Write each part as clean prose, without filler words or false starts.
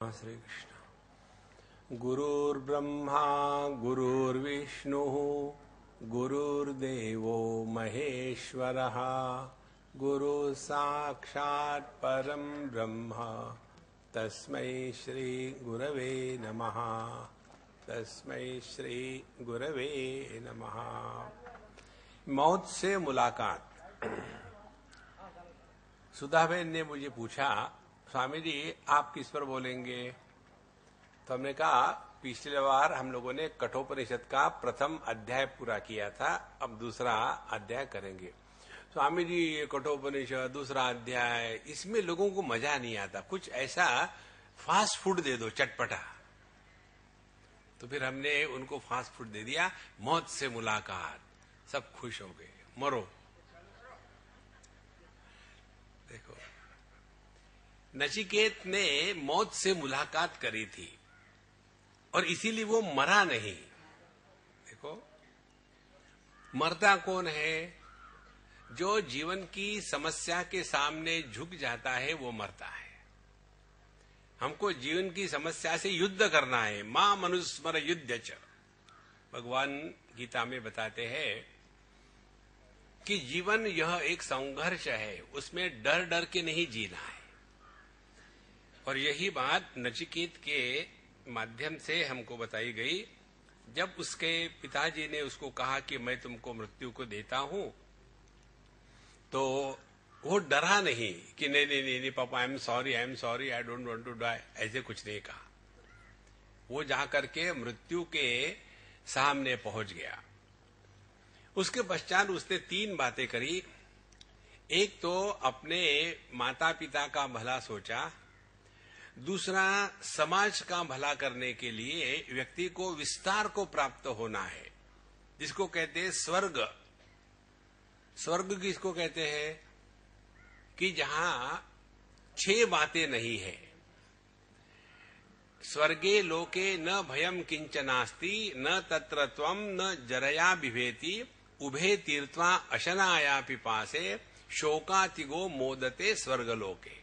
श्री कृष्ण। गुरुर्ब्रह्मा गुरुर्विष्णुः गुरुर्देवो महेश्वरः गुरु साक्षात् परं ब्रह्म तस्मै श्री गुरवे नमः। तस्मै श्री गुरवे नमः। मौत से मुलाकात। सुधाबेन ने मुझे पूछा, स्वामी जी आप किस पर बोलेंगे? तो हमने कहा पिछले बार हम लोगों ने कठोपनिषद का प्रथम अध्याय पूरा किया था, अब दूसरा अध्याय करेंगे। स्वामी जी ये कठोपनिषद दूसरा अध्याय, इसमें लोगों को मजा नहीं आता, कुछ ऐसा फास्ट फूड दे दो चटपटा। तो फिर हमने उनको फास्ट फूड दे दिया, मौत से मुलाकात। सब खुश हो गए, मरो। देखो, नचिकेत ने मौत से मुलाकात करी थी और इसीलिए वो मरा नहीं। देखो, मरता कौन है? जो जीवन की समस्या के सामने झुक जाता है वो मरता है। हमको जीवन की समस्या से युद्ध करना है। मां मनुस्मर युद्ध च। भगवान गीता में बताते हैं कि जीवन यह एक संघर्ष है, उसमें डर डर के नहीं जीना है। और यही बात नचिकेत के माध्यम से हमको बताई गई। जब उसके पिताजी ने उसको कहा कि मैं तुमको मृत्यु को देता हूं, तो वो डरा नहीं कि नहीं नहीं नहीं, नहीं पापा I am sorry I don't want to die, ऐसे कुछ नहीं कहा। वो जाकर के मृत्यु के सामने पहुंच गया। उसके पश्चात उसने 3 बातें करी। एक तो अपने माता पिता का भला सोचा, दूसरा समाज का भला करने के लिए व्यक्ति को विस्तार को प्राप्त होना है, जिसको कहते हैं स्वर्ग। स्वर्ग किसको कहते हैं? कि जहां 6 बातें नहीं है। स्वर्गे लोके न भयम किंचनास्ति न तत्र त्वं न जरया बिभेति उभे तीर्थवा अशनाया पिपासे शोकातिगो मोदते स्वर्गलोके।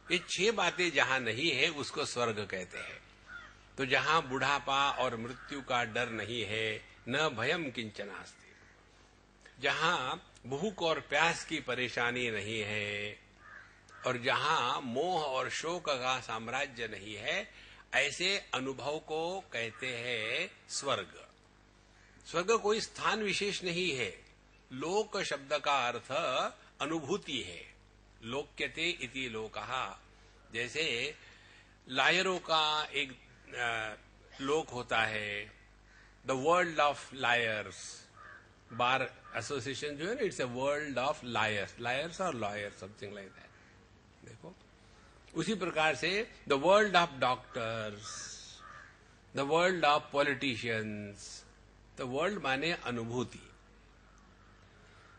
ये 6 बातें जहां नहीं है उसको स्वर्ग कहते हैं। तो जहां बुढ़ापा और मृत्यु का डर नहीं है, न भयम किंचनास्ति, जहां भूख और प्यास की परेशानी नहीं है, और जहां मोह और शोक का साम्राज्य नहीं है, ऐसे अनुभव को कहते हैं स्वर्ग। स्वर्ग कोई स्थान विशेष नहीं है। लोक शब्द का अर्थ अनुभूति है। लोक्यते इति लोकः। जैसे लायरों का एक लोक होता है, the world of lawyers. Bar association जो है ना, it's a world of lawyers. Lawyers और लॉयर्स, समथिंग लाइक दैट। देखो, उसी प्रकार से the world of doctors, the world of politicians. The world माने अनुभूति।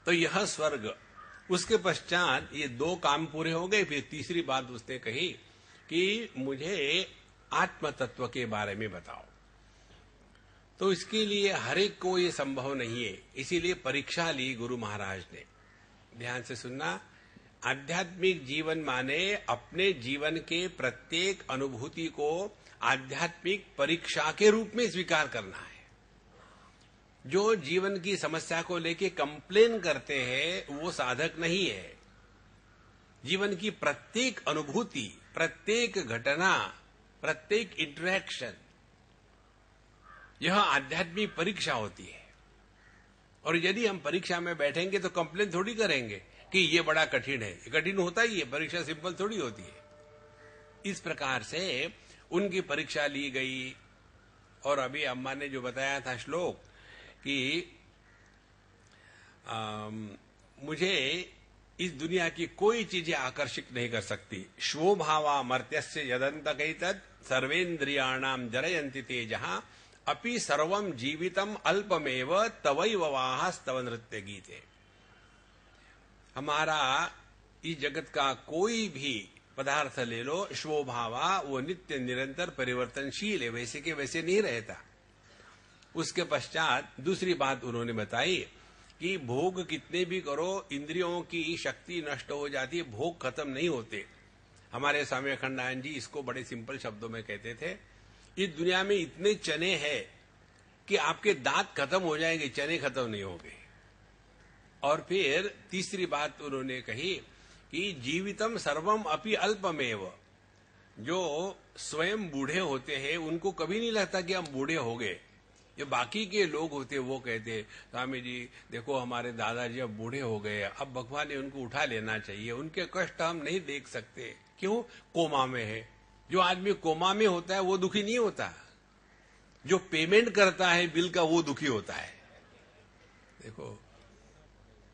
तो यह स्वर्ग। उसके पश्चात ये 2 काम पूरे हो गए। फिर तीसरी बात उसने कही कि मुझे आत्म तत्व के बारे में बताओ। तो इसके लिए हर एक को ये संभव नहीं है, इसीलिए परीक्षा ली गुरु महाराज ने। ध्यान से सुनना। आध्यात्मिक जीवन माने अपने जीवन के प्रत्येक अनुभूति को आध्यात्मिक परीक्षा के रूप में स्वीकार करना है। जो जीवन की समस्या को लेके कंप्लेन करते हैं वो साधक नहीं है। जीवन की प्रत्येक अनुभूति, प्रत्येक घटना, प्रत्येक इंटरेक्शन, यह आध्यात्मिक परीक्षा होती है। और यदि हम परीक्षा में बैठेंगे तो कंप्लेन थोड़ी करेंगे कि ये बड़ा कठिन है। कठिन होता ही है, परीक्षा सिंपल थोड़ी होती है। इस प्रकार से उनकी परीक्षा ली गई। और अभी अम्मा ने जो बताया था श्लोक कि मुझे इस दुनिया की कोई चीजें आकर्षित नहीं कर सकती। श्वोभावा मर्त्यस्य यदंतकैतत् सर्वेन्द्रियाणाम जरयन्ति ते जहां अपि सर्वम जीवितम अल्पमेव तवैव वाहस्तव नृत्य गीते। हमारा इस जगत का कोई भी पदार्थ ले लो, श्वोभावा, वो नित्य निरंतर परिवर्तनशील है, वैसे के वैसे नहीं रहता। उसके पश्चात दूसरी बात उन्होंने बताई कि भोग कितने भी करो, इंद्रियों की शक्ति नष्ट हो जाती है, भोग खत्म नहीं होते। हमारे स्वामी अखंडानंद जी इसको बड़े सिंपल शब्दों में कहते थे, इस दुनिया में इतने चने हैं कि आपके दांत खत्म हो जाएंगे, चने खत्म नहीं होंगे। और फिर तीसरी बात उन्होंने कही कि जीवितम सर्वम अपि अल्पमेव। जो स्वयं बूढ़े होते हैं उनको कभी नहीं लगता कि हम बूढ़े हो गए। ये बाकी के लोग होते वो कहते, स्वामी जी देखो हमारे दादाजी अब बूढ़े हो गए, अब भगवान ने उनको उठा लेना चाहिए, उनके कष्ट हम नहीं देख सकते। क्यों? कोमा में है। जो आदमी कोमा में होता है वो दुखी नहीं होता, जो पेमेंट करता है बिल का वो दुखी होता है। देखो,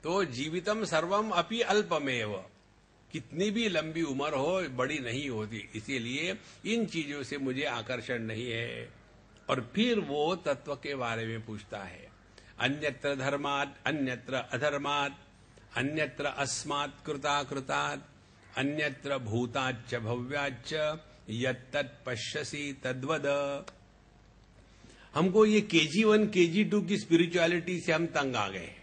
तो जीवितम सर्वम अपि अल्पमेव, कितनी भी लंबी उम्र हो बड़ी नहीं होती, इसीलिए इन चीजों से मुझे आकर्षण नहीं है। और फिर वो तत्व के बारे में पूछता है, अन्यत्र धर्मात् अन्यत्र अधर्मात् अन्यत्र अस्मात् कृताकृतात् अन्यत्र भूताच्च भव्याच्च यत्तत् पश्यसि तद्वद। हमको ये KG1 KG2 की स्पिरिचुअलिटी से हम तंग आ गए हैं।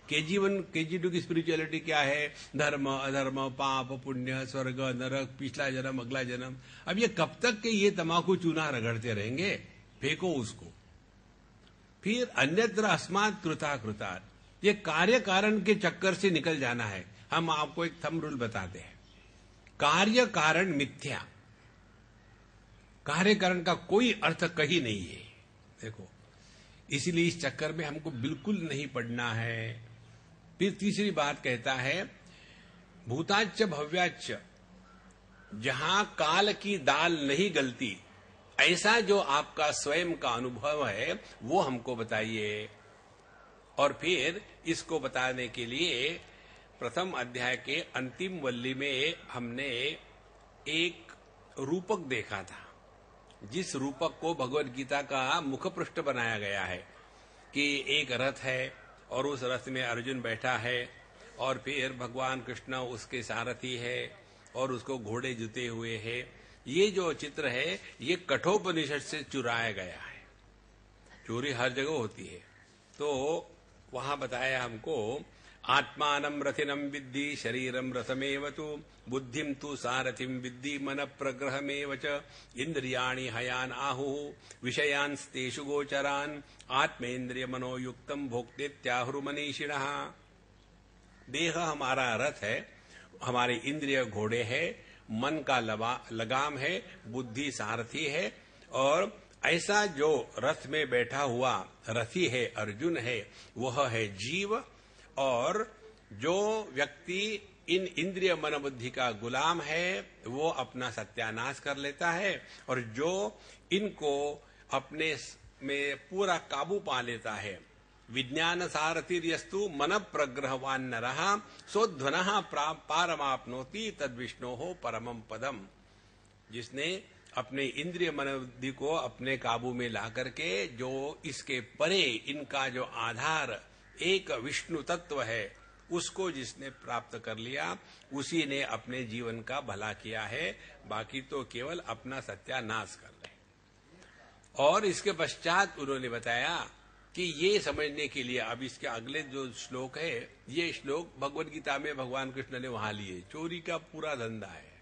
KG1 KG2 की स्पिरिचुअलिटी क्या है? धर्म अधर्म, पाप पुण्य, स्वर्ग नरक, पिछला जन्म अगला जन्म। अब ये कब तक के ये तमाकू चूना रगड़ते रहेंगे? फेंको उसको। फिर अन्यत्र अस्मात् कृताकृतात्, ये कार्य कारण के चक्कर से निकल जाना है। हम आपको एक थंब रूल बताते हैं, कार्य कारण मिथ्या, कार्य कारण का कोई अर्थ कहीं नहीं है। देखो, इसलिए इस चक्कर में हमको बिल्कुल नहीं पड़ना है। फिर तीसरी बात कहता है, भूताच्च भव्याच्च, जहां काल की दाल नहीं गलती, ऐसा जो आपका स्वयं का अनुभव है वो हमको बताइए। और फिर इसको बताने के लिए प्रथम अध्याय के अंतिम वल्ली में हमने एक रूपक देखा था, जिस रूपक को भगवद गीता का मुखपृष्ठ बनाया गया है कि एक रथ है और उस रथ में अर्जुन बैठा है और फिर भगवान कृष्ण उसके सारथी है और उसको घोड़े जुते हुए है। ये जो चित्र है ये कठोपनिषद से चुराया गया है। चोरी हर जगह होती है। तो वहां बताया हमको, आत्मानं रथिनं विद्धि शरीरं रथमेव तु बुद्धिं तु सारथिं विद्धि मन प्रग्रहमेव च इंद्रियाणि हयान आहुः विषयांस्तेषु गोचरान् आत्मेन्द्रिय मनोयुक्तं भोक्तेत्याहुर् मनीषिणः। देह हमारा रथ है, हमारे इंद्रिय घोड़े है, मन का लगाम है, बुद्धि सारथी है। और ऐसा जो रथ में बैठा हुआ रथी है, अर्जुन है, वह है जीव। और जो व्यक्ति इन इंद्रिय मन बुद्धि का गुलाम है वो अपना सत्यानाश कर लेता है, और जो इनको अपने में पूरा काबू पा लेता है, विज्ञान सारथिर्यस्तु मन प्रग्रहवान नरः सोध्वनः पारमाप्नोति तद्विष्णोः परमं पदम। जिसने अपने इंद्रिय मन बुद्धि को अपने काबू में ला करके जो इसके परे इनका जो आधार एक विष्णु तत्व है उसको जिसने प्राप्त कर लिया, उसी ने अपने जीवन का भला किया है। बाकी तो केवल अपना सत्यानाश कर ले। और इसके पश्चात उन्होंने बताया कि ये समझने के लिए, अब इसके अगले जो श्लोक है, ये श्लोक भगवद गीता में भगवान कृष्ण ने वहां लिए। चोरी का पूरा धंधा है।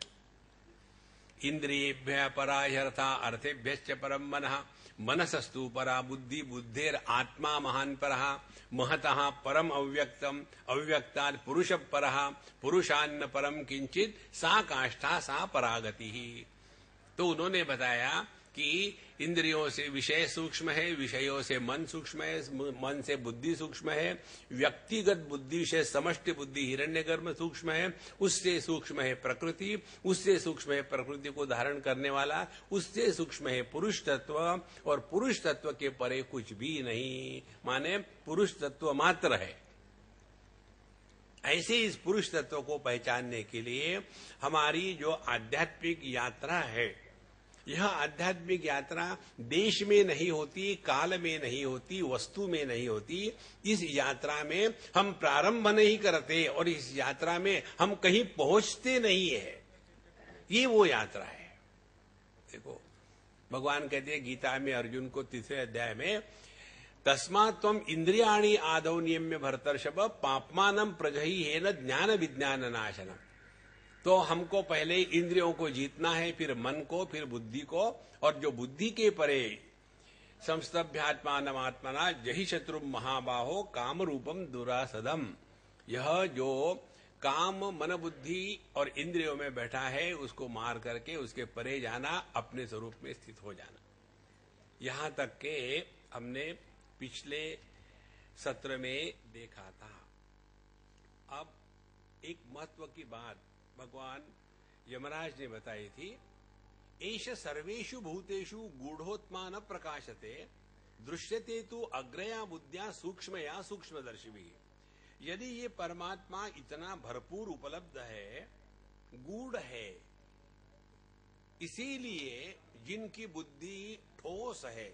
इंद्रियेभ्यः परा ह्यर्था अर्थेभ्यश्च परम मनः मनसस्तु परा बुद्धि बुद्धेर आत्मा महान परः महतः परम अव्यक्तम अव्यक्तात् पुरुष परः पुरुषान्न परम किंचित सा काष्ठा सा परागति। तो उन्होंने बताया कि इंद्रियों से विषय सूक्ष्म है, विषयों से मन सूक्ष्म है, मन से बुद्धि सूक्ष्म है, व्यक्तिगत बुद्धि से समष्टि बुद्धि हिरण्यगर्भ सूक्ष्म है, उससे सूक्ष्म है प्रकृति, उससे सूक्ष्म है प्रकृति को धारण करने वाला, उससे सूक्ष्म है पुरुष तत्व, और पुरुष तत्व के परे कुछ भी नहीं, माने पुरुष तत्व मात्र है। ऐसे इस पुरुष तत्व को पहचानने के लिए हमारी जो आध्यात्मिक यात्रा है, यह आध्यात्मिक यात्रा देश में नहीं होती, काल में नहीं होती, वस्तु में नहीं होती। इस यात्रा में हम प्रारंभ नहीं करते और इस यात्रा में हम कहीं पहुंचते नहीं है। ये वो यात्रा है। देखो, भगवान कहते हैं गीता में अर्जुन को तीसरे अध्याय में, तस्मात् त्वम् इंद्रियाणि आदौ नियम्य भरतर्षभ पाप्मानं प्रजहि हेन ज्ञान विज्ञान नाशनम। तो हमको पहले इंद्रियों को जीतना है, फिर मन को, फिर बुद्धि को, और जो बुद्धि के परे संस्तभ्यात्मानमात्मना जहि शत्रु महाबाहो काम रूपम दुरासदम, यह जो काम मन बुद्धि और इंद्रियों में बैठा है उसको मार करके उसके परे जाना, अपने स्वरूप में स्थित हो जाना। यहां तक के हमने पिछले सत्र में देखा था। अब एक महत्व की बात भगवान यमराज ने बताई थी, एष सर्वेषु भूतेषु गूढ़ोत्मा न प्रकाशते दृश्यते तु अग्रया बुद्धिया सूक्ष्मया सूक्ष्मदर्शिभिः। यदि ये परमात्मा इतना भरपूर उपलब्ध है, गूढ़ है, इसीलिए जिनकी बुद्धि ठोस है,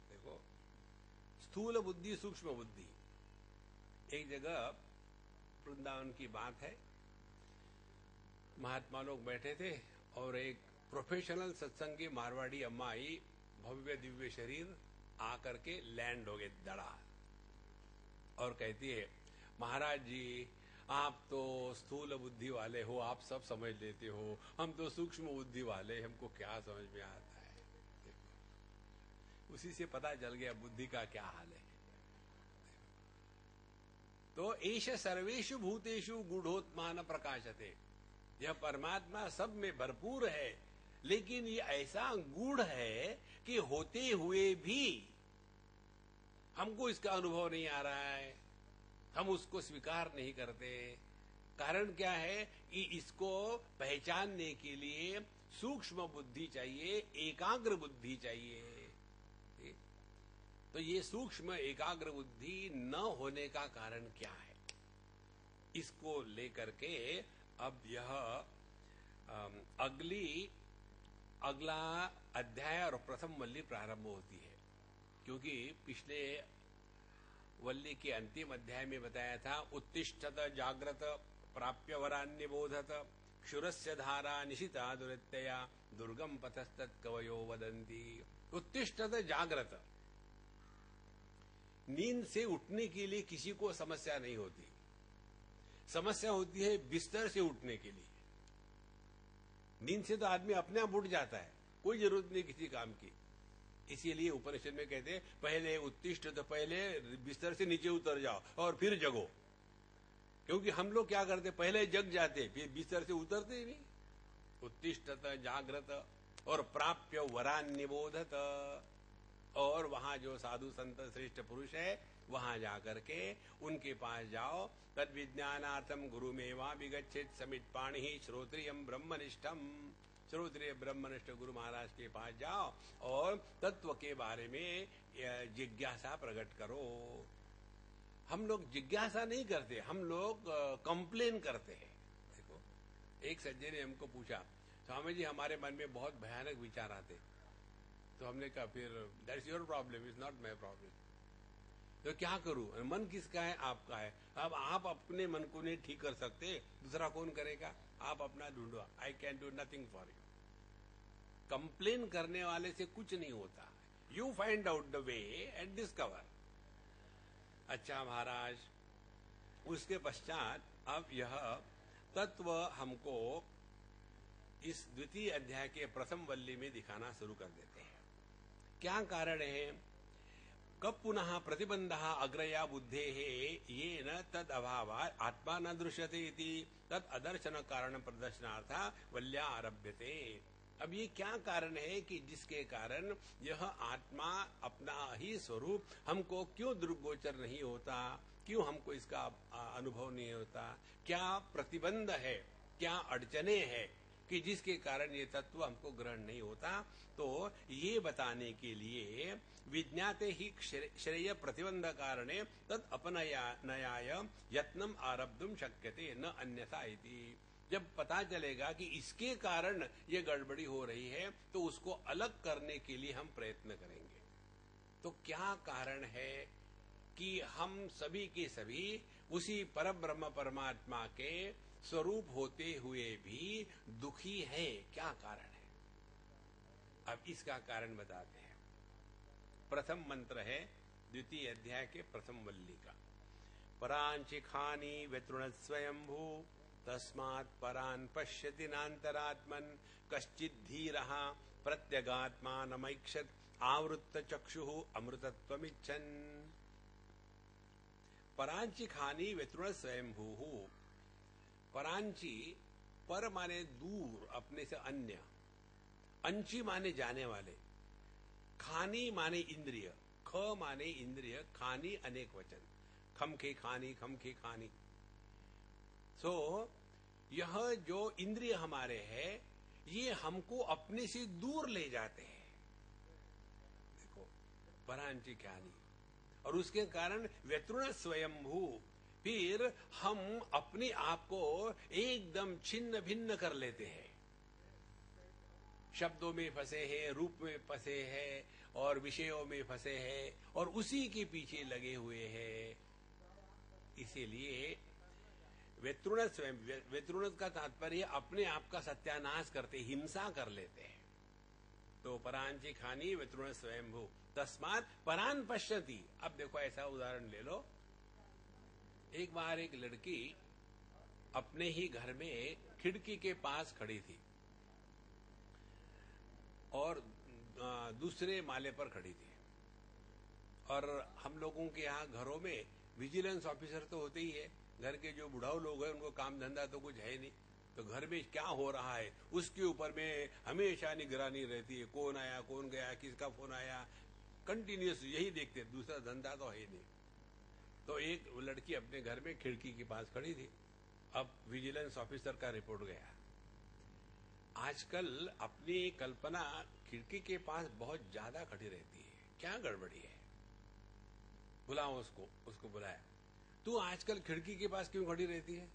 देखो स्थूल बुद्धि सूक्ष्म बुद्धि। एक जगह वृंदावन की बात है, महात्मा लोग बैठे थे और एक प्रोफेशनल सत्संगी मारवाड़ी अम्मा आई, भव्य दिव्य शरीर, आकर के लैंड हो गए दड़ा, और कहती है, महाराज जी आप तो स्थूल बुद्धि वाले हो, आप सब समझ लेते हो, हम तो सूक्ष्म बुद्धि वाले, हमको क्या समझ में आता है। उसी से पता चल गया बुद्धि का क्या हाल है। तो एष सर्वेषु भूतेषु गूढ़ोत्मान प्रकाशते, यह परमात्मा सब में भरपूर है, लेकिन ये ऐसा गूढ़ है कि होते हुए भी हमको इसका अनुभव नहीं आ रहा है, हम उसको स्वीकार नहीं करते। कारण क्या है कि इसको पहचानने के लिए सूक्ष्म बुद्धि चाहिए, एकाग्र बुद्धि चाहिए। तो ये सूक्ष्म एकाग्र बुद्धि न होने का कारण क्या है, इसको लेकर के अब यह अगला अध्याय और प्रथम वल्ली प्रारंभ होती है। क्योंकि पिछले वल्ली के अंतिम अध्याय में बताया था, उत्तिष्ठत जाग्रत प्राप्य वरान्यबोधत क्षुरस्य धारा निशिता दुरित्यया दुर्गम पथस्तत् कवयो वदन्ति। उत्तिष्ठत जाग्रत, नींद से उठने के लिए किसी को समस्या नहीं होती, समस्या होती है बिस्तर से उठने के लिए। नींद से तो आदमी अपने आप उठ जाता है, कोई जरूरत नहीं किसी काम की। इसीलिए उपनिषद में कहते हैं पहले उत्तिष्ठ, तो पहले बिस्तर से नीचे उतर जाओ और फिर जगो। क्योंकि हम लोग क्या करते, पहले जग जाते फिर बिस्तर से उतरते ही नहीं। उत्तिष्ठत जाग्रत और प्राप्य वरान्यबोधत, और वहां जो साधु संत श्रेष्ठ पुरुष है वहां जाकर के उनके पास जाओ। तद विज्ञानार्थम गुरुमेवा विगच्छेत समित पाणि श्रोत्रियम ब्रह्मनिष्ठम, श्रोत्रिय ब्रह्मनिष्ठ गुरु महाराज के पास जाओ और तत्व के बारे में जिज्ञासा प्रकट करो। हम लोग जिज्ञासा नहीं करते, हम लोग कंप्लेन करते हैं। देखो, एक सज्जन ने हमको पूछा, स्वामी जी हमारे मन में बहुत भयानक विचार आते। तो हमने कहा फिर that's your problem, is not my problem. तो क्या करूं, मन किसका है, आपका है। अब आप अपने मन को नहीं ठीक कर सकते, दूसरा कौन करेगा, आप अपना ढूंढो। I can do nothing for you. Complain करने वाले से कुछ नहीं होता, you find out the way and discover. अच्छा महाराज, उसके पश्चात अब यह तत्व हमको इस द्वितीय अध्याय के प्रथम वल्ली में दिखाना शुरू कर देते हैं। क्या कारण है, कब पुनः प्रतिबंध अग्रया बुद्धे ये न तद अभाव आत्मा न दृश्यते इति तद अदर्शन कारण प्रदर्शनार्थ वल्या आरभ्यते। अब ये क्या कारण है कि जिसके कारण यह आत्मा अपना ही स्वरूप हमको क्यों दृग्गोचर नहीं होता, क्यों हमको इसका अनुभव नहीं होता, क्या प्रतिबंध है, क्या अड़चने हैं कि जिसके कारण ये तत्व हमको ग्रहण नहीं होता। तो ये बताने के लिए विज्ञाते ही श्रेय प्रतिबंध कारणे तद अपनयाय यत्नम आरब्धुम शक्यते न अन्यथा इति। जब पता चलेगा कि इसके कारण ये गड़बड़ी हो रही है तो उसको अलग करने के लिए हम प्रयत्न करेंगे। तो क्या कारण है कि हम सभी के सभी उसी परब्रह्म परमात्मा के स्वरूप होते हुए भी दुखी है, क्या कारण है। अब इसका कारण बताते हैं। प्रथम मंत्र है द्वितीय अध्याय के प्रथम वल्ली का, परांचिखानी व्यतृण स्वयंभू तस्मात् परान् पश्यति नान्तरात्मन् कश्चित् धीरः प्रत्यगात्मानमैक्षत आवृत्त चक्षुः अमृतत्वमिच्छन्। परांची खानी व्यतृण स्वयंभू। परांची, पर माने दूर, अपने से अन्य, अंची माने जाने वाले, खानी माने इंद्रिय, ख माने इंद्रिय, खानी अनेक वचन, खम खे खानी, खम खे खानी। सो यह जो इंद्रिय हमारे हैं ये हमको अपने से दूर ले जाते हैं। देखो, परांची खानी, और उसके कारण व्यतृण स्वयंभू, फिर हम अपने आप को एकदम छिन्न भिन्न कर लेते हैं, शब्दों में फंसे हैं, रूप में फंसे हैं और विषयों में फंसे हैं और उसी के पीछे लगे हुए हैं। इसीलिए व्यतृण स्वयं, व्यतृण का तात्पर्य अपने आप का सत्यानाश करते, हिंसा कर लेते हैं। तो परांची खानी व्यतृण स्वयंभू तस्मात् परान पश्यति। अब देखो, ऐसा उदाहरण ले लो, एक बार एक लड़की अपने ही घर में खिड़की के पास खड़ी थी और दूसरे माले पर खड़ी थी, और हम लोगों के यहाँ घरों में विजिलेंस ऑफिसर तो होते ही है। घर के जो बुढ़ाऊ लोग हैं उनको काम धंधा तो कुछ है नहीं, तो घर में क्या हो रहा है उसके ऊपर में हमेशा निगरानी रहती है। कौन आया, कौन गया, किसका फोन आया, कंटिन्यूस यही देखते, दूसरा धंधा तो है नहीं। तो एक लड़की अपने घर में खिड़की के पास खड़ी थी। अब विजिलेंस ऑफिसर का रिपोर्ट गया। आजकल अपनी कल्पना खिड़की के पास बहुत ज्यादा खड़ी रहती है, क्या गड़बड़ी है? बुलाओ उसको बुलाया। तू आजकल खिड़की के पास क्यों खड़ी रहती है?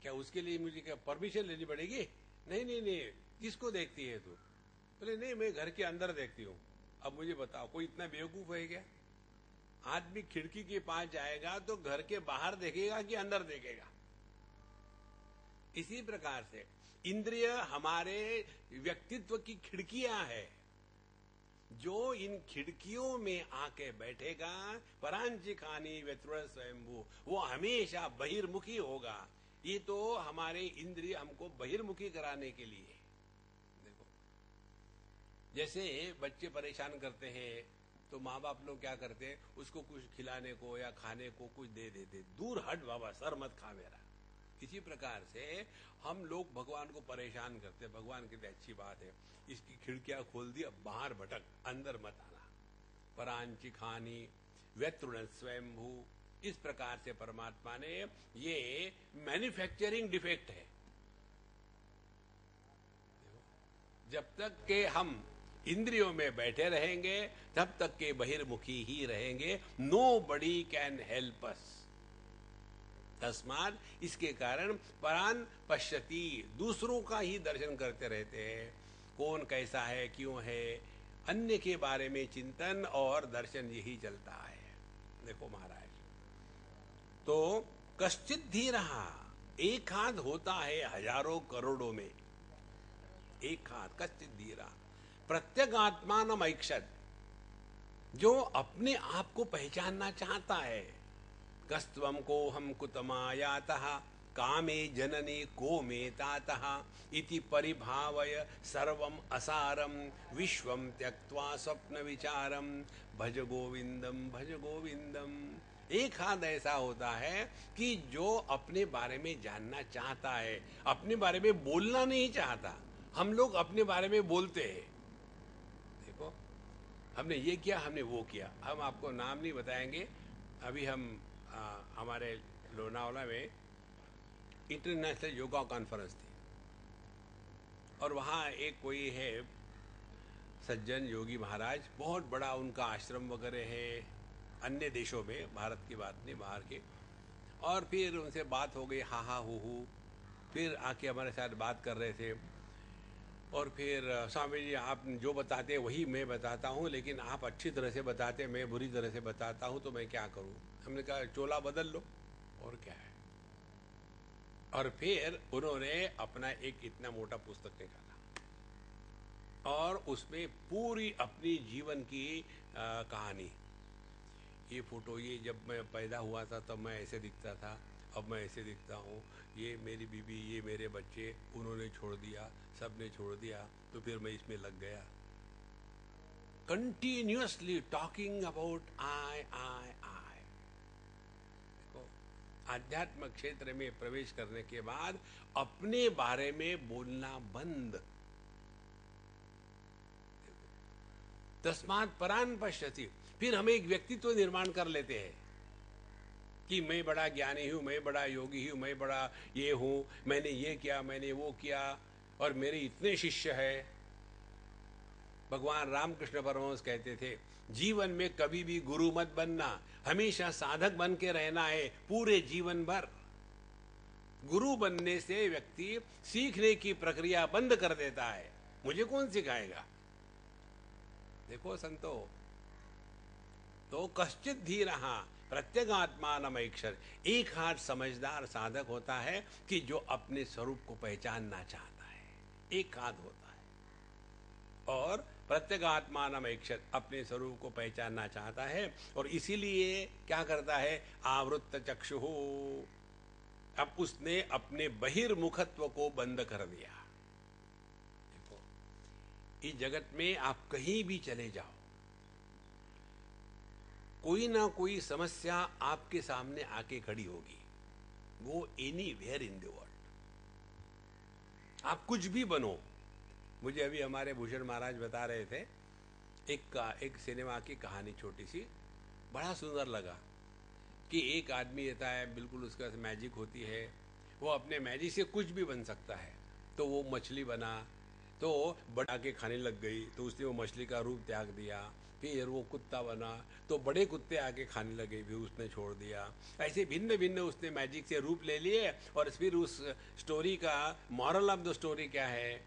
क्या उसके लिए मुझे क्या परमिशन लेनी पड़ेगी? नहीं नहीं नहीं, किसको देखती है तू? बोले नहीं, मैं घर के अंदर देखती हूँ। अब मुझे बताओ, कोई इतना बेवकूफ है क्या? आदमी खिड़की के पास जाएगा तो घर के बाहर देखेगा कि अंदर देखेगा? इसी प्रकार से इंद्रिय हमारे व्यक्तित्व की खिड़कियां हैं। जो इन खिड़कियों में आके बैठेगा, परांची खानी व्यतृण स्वयंभू, वो हमेशा बहिर्मुखी होगा। ये तो हमारे इंद्रिय हमको बहिर्मुखी कराने के लिए। देखो, जैसे बच्चे परेशान करते हैं तो माँ बाप लोग क्या करते हैं, उसको कुछ खिलाने को या खाने को कुछ दे देते, दूर हट बाबा, सर मत खा मेरा। इसी प्रकार से हम लोग भगवान को परेशान करते, भगवान कहते अच्छी बात है, इसकी खिड़कियां खोल दी, अब बाहर भटक, अंदर मत आना। परांची खानी व्यतृण स्वयंभू, इस प्रकार से परमात्मा ने, ये मैन्युफैक्चरिंग डिफेक्ट है। जब तक के हम इंद्रियों में बैठे रहेंगे तब तक के बहिर्मुखी ही रहेंगे। Nobody can help us. तस्मात्, इसके कारण परान पश्यति, दूसरों का ही दर्शन करते रहते हैं। कौन कैसा है, क्यों है, अन्य के बारे में चिंतन और दर्शन यही चलता है। देखो महाराज, तो कश्चित धीरहा, एक हाथ होता है हजारों करोड़ों में, एक हाथ कश्चित धीरा प्रत्यगात्मान ऐक्षत, जो अपने आप को पहचानना चाहता है। कस्त्वम को हम कुतमायातः कामे जननी को मे तातः इति परिभावय सर्वम असारम विश्वम त्यक्त्वा स्वप्न विचारम भज गोविंदम भज गोविंदम। एक हाथ ऐसा होता है कि जो अपने बारे में जानना चाहता है, अपने बारे में बोलना नहीं चाहता। हम लोग अपने बारे में बोलते हैं, देखो हमने ये किया, हमने वो किया। हम आपको नाम नहीं बताएंगे। अभी हम हमारे लोनावाला में इंटरनेशनल योगा कॉन्फ्रेंस थी, और वहाँ एक कोई है सज्जन योगी महाराज, बहुत बड़ा उनका आश्रम वगैरह है अन्य देशों में, भारत की बात नहीं, बाहर के। और फिर उनसे बात हो गई, हा हा हू, फिर आके हमारे साथ बात कर रहे थे। और फिर स्वामी जी, आप जो बताते हैं वही मैं बताता हूँ, लेकिन आप अच्छी तरह से बताते, मैं बुरी तरह से बताता हूँ, तो मैं क्या करूँ? हमने कहा चोला बदल लो, और क्या है। और फिर उन्होंने अपना एक इतना मोटा पुस्तक निकाला और उसमें पूरी अपनी जीवन की कहानी, ये फोटो, ये जब मैं पैदा हुआ था तब मैं ऐसे दिखता था, अब मैं ऐसे दिखता हूँ, ये मेरी बीवी, ये मेरे बच्चे, उन्होंने छोड़ दिया, सबने छोड़ दिया, तो फिर मैं इसमें लग गया। कंटिन्यूअसली टॉकिंग अबाउट आई आई आई। देखो, आध्यात्म क्षेत्र में प्रवेश करने के बाद अपने बारे में बोलना बंद। तस्मात् परान पश्यति। फिर हम एक व्यक्तित्व निर्माण कर लेते हैं कि मैं बड़ा ज्ञानी हूं, मैं बड़ा योगी हूं, मैं बड़ा ये हूं, मैंने ये किया, मैंने वो किया, और मेरे इतने शिष्य हैं। भगवान रामकृष्ण परमहंस कहते थे, जीवन में कभी भी गुरु मत बनना, हमेशा साधक बन के रहना है पूरे जीवन भर। गुरु बनने से व्यक्ति सीखने की प्रक्रिया बंद कर देता है। मुझे कौन सिखाएगा? देखो संतो, तो कश्चित धीरः प्रत्यगात्मानमैक्षर। एक हाथ समझदार साधक होता है कि जो अपने स्वरूप को पहचानना चाहता है, एक हाथ होता है। और प्रत्यगात्मानमैक्षर, अपने स्वरूप को पहचानना चाहता है, और इसीलिए क्या करता है? आवृत्त चक्षुः। अब उसने अपने बहिर्मुखत्व को बंद कर दिया। देखो, इस जगत में आप कहीं भी चले जाओ, कोई ना कोई समस्या आपके सामने आके खड़ी होगी। Go anywhere in the world, आप कुछ भी बनो। मुझे अभी हमारे भूषण महाराज बता रहे थे, एक सिनेमा की कहानी छोटी सी, बड़ा सुंदर लगा कि एक आदमी रहता है, बिल्कुल उसका मैजिक होती है, वो अपने मैजिक से कुछ भी बन सकता है। तो वो मछली बना, तो बड़ा के खाने लग गई, तो उसने वो मछली का रूप त्याग दिया। फिर वो कुत्ता बना, तो बड़े कुत्ते आके खाने लगे, भी उसने छोड़ दिया। ऐसे भिन्न भिन्न उसने मैजिक से रूप ले लिए। और फिर उस स्टोरी का मॉरल ऑफ द स्टोरी क्या है?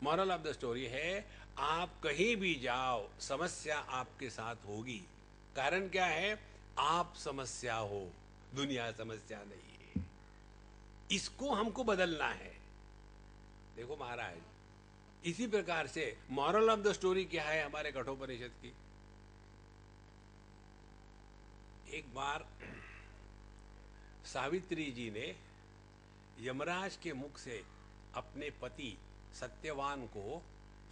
मॉरल ऑफ द स्टोरी है, आप कहीं भी जाओ, समस्या आपके साथ होगी। कारण क्या है? आप समस्या हो, दुनिया समस्या नहीं है। इसको हमको बदलना है। देखो महाराज, इसी प्रकार से मॉरल ऑफ द स्टोरी क्या है हमारे कठोपनिषद की? एक बार सावित्री जी ने यमराज के मुख से अपने पति सत्यवान को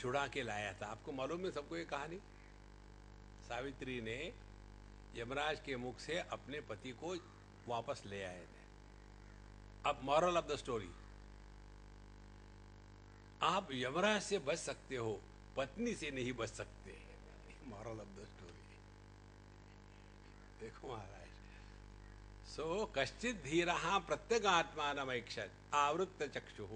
छुड़ा के लाया था। आपको मालूम है सबको ये कहानी? सावित्री ने यमराज के मुख से अपने पति को वापस ले आए थे। अब मॉरल ऑफ द स्टोरी, आप यमराज से बच सकते हो, पत्नी से नहीं बच सकते। Moral of the story. देखो महाराज, सो कश्चित धीरः प्रत्यगात्मानमैक्षत आवृत्त चक्षुः।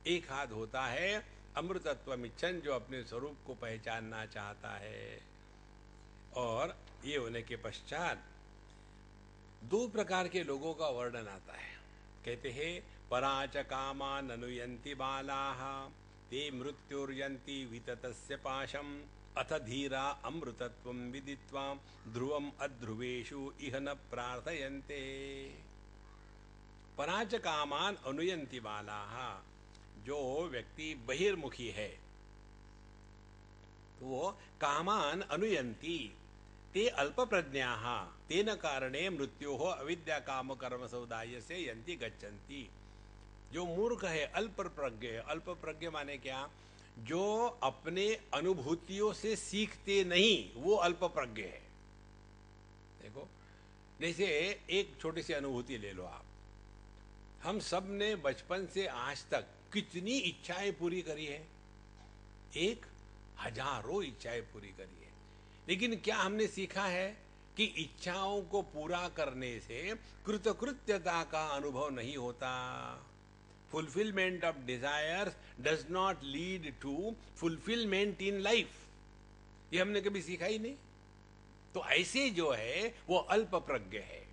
एक हाथ होता है अमृतत्वमिच्छन्, जो अपने स्वरूप को पहचानना चाहता है। और ये होने के पश्चात दो प्रकार के लोगों का वर्णन आता है। कहते हैं, पराच कामान अनुयन्ति बालाः ते मृत्युर्यन्ति विततस्य पाशम् अथ धीरा अमृतत्वं विदित्वा ध्रुवम् अध्रुवेषु इह न प्रार्थयन्ते। पराच कामान अनुयन्ति बालाः, जो व्यक्ति बहिर्मुखी है, तो वो कामान अनुयन्ति ते अल्प प्रज्ञाः तेन कारणे मृत्योः अविद्या काम कर्म समुदाय से यन्ति गच्छन्ति। जो मूर्ख है, अल्प प्रज्ञ है। अल्प प्रज्ञ माने क्या? जो अपने अनुभूतियों से सीखते नहीं, वो अल्प प्रज्ञ है। देखो, जैसे एक छोटी सी अनुभूति ले लो आप। हम सब ने बचपन से आज तक कितनी इच्छाएं पूरी करी है? 1000 इच्छाएं पूरी करी है। लेकिन क्या हमने सीखा है कि इच्छाओं को पूरा करने से कृतकृत्यता का अनुभव नहीं होता? Fulfilment of desires does not lead to fulfilment in life. ये हमने कभी सीखा ही नहीं। तो ऐसे जो है वो अल्प प्रज्ञ है।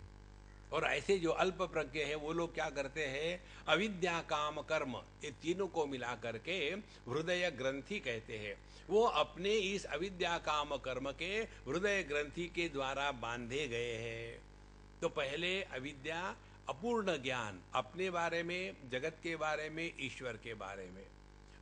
और ऐसे जो अल्प प्रज्ञ है वो लोग क्या करते हैं? अविद्या काम कर्म, ये तीनों को मिला करके हृदय ग्रंथि कहते हैं। वो अपने इस अविद्या काम कर्म के हृदय ग्रंथि के द्वारा बांधे गए हैं। तो पहले अविद्या, अपूर्ण ज्ञान अपने बारे में, जगत के बारे में, ईश्वर के बारे में,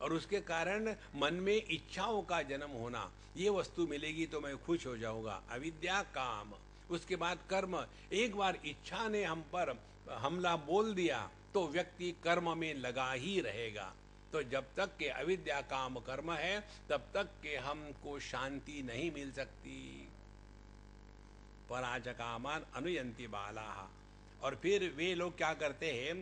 और उसके कारण मन में इच्छाओं का जन्म होना। ये वस्तु मिलेगी तो मैं खुश हो जाऊंगा, अविद्या काम। उसके बाद कर्म, एक बार इच्छा ने हम पर हमला बोल दिया तो व्यक्ति कर्म में लगा ही रहेगा। तो जब तक के अविद्या काम कर्म है तब तक के हमको शांति नहीं मिल सकती। पराचकामान अनुयंति बाला। और फिर वे लोग क्या करते हैं,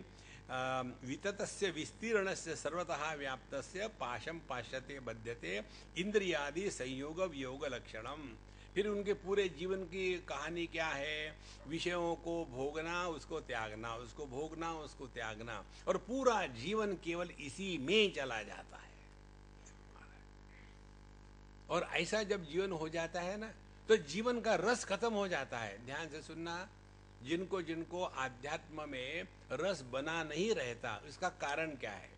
विततस्य विस्तीर्णस्य सर्वतः व्याप्तस्य पाशम पाश्यते बध्यते इंद्रियादि संयोग वियोग लक्षणम। फिर उनके पूरे जीवन की कहानी क्या है, विषयों को भोगना उसको त्यागना, उसको भोगना उसको त्यागना, और पूरा जीवन केवल इसी में चला जाता है। और ऐसा जब जीवन हो जाता है ना तो जीवन का रस खत्म हो जाता है। ध्यान से सुनना, जिनको जिनको आध्यात्म में रस बना नहीं रहता, इसका कारण क्या है?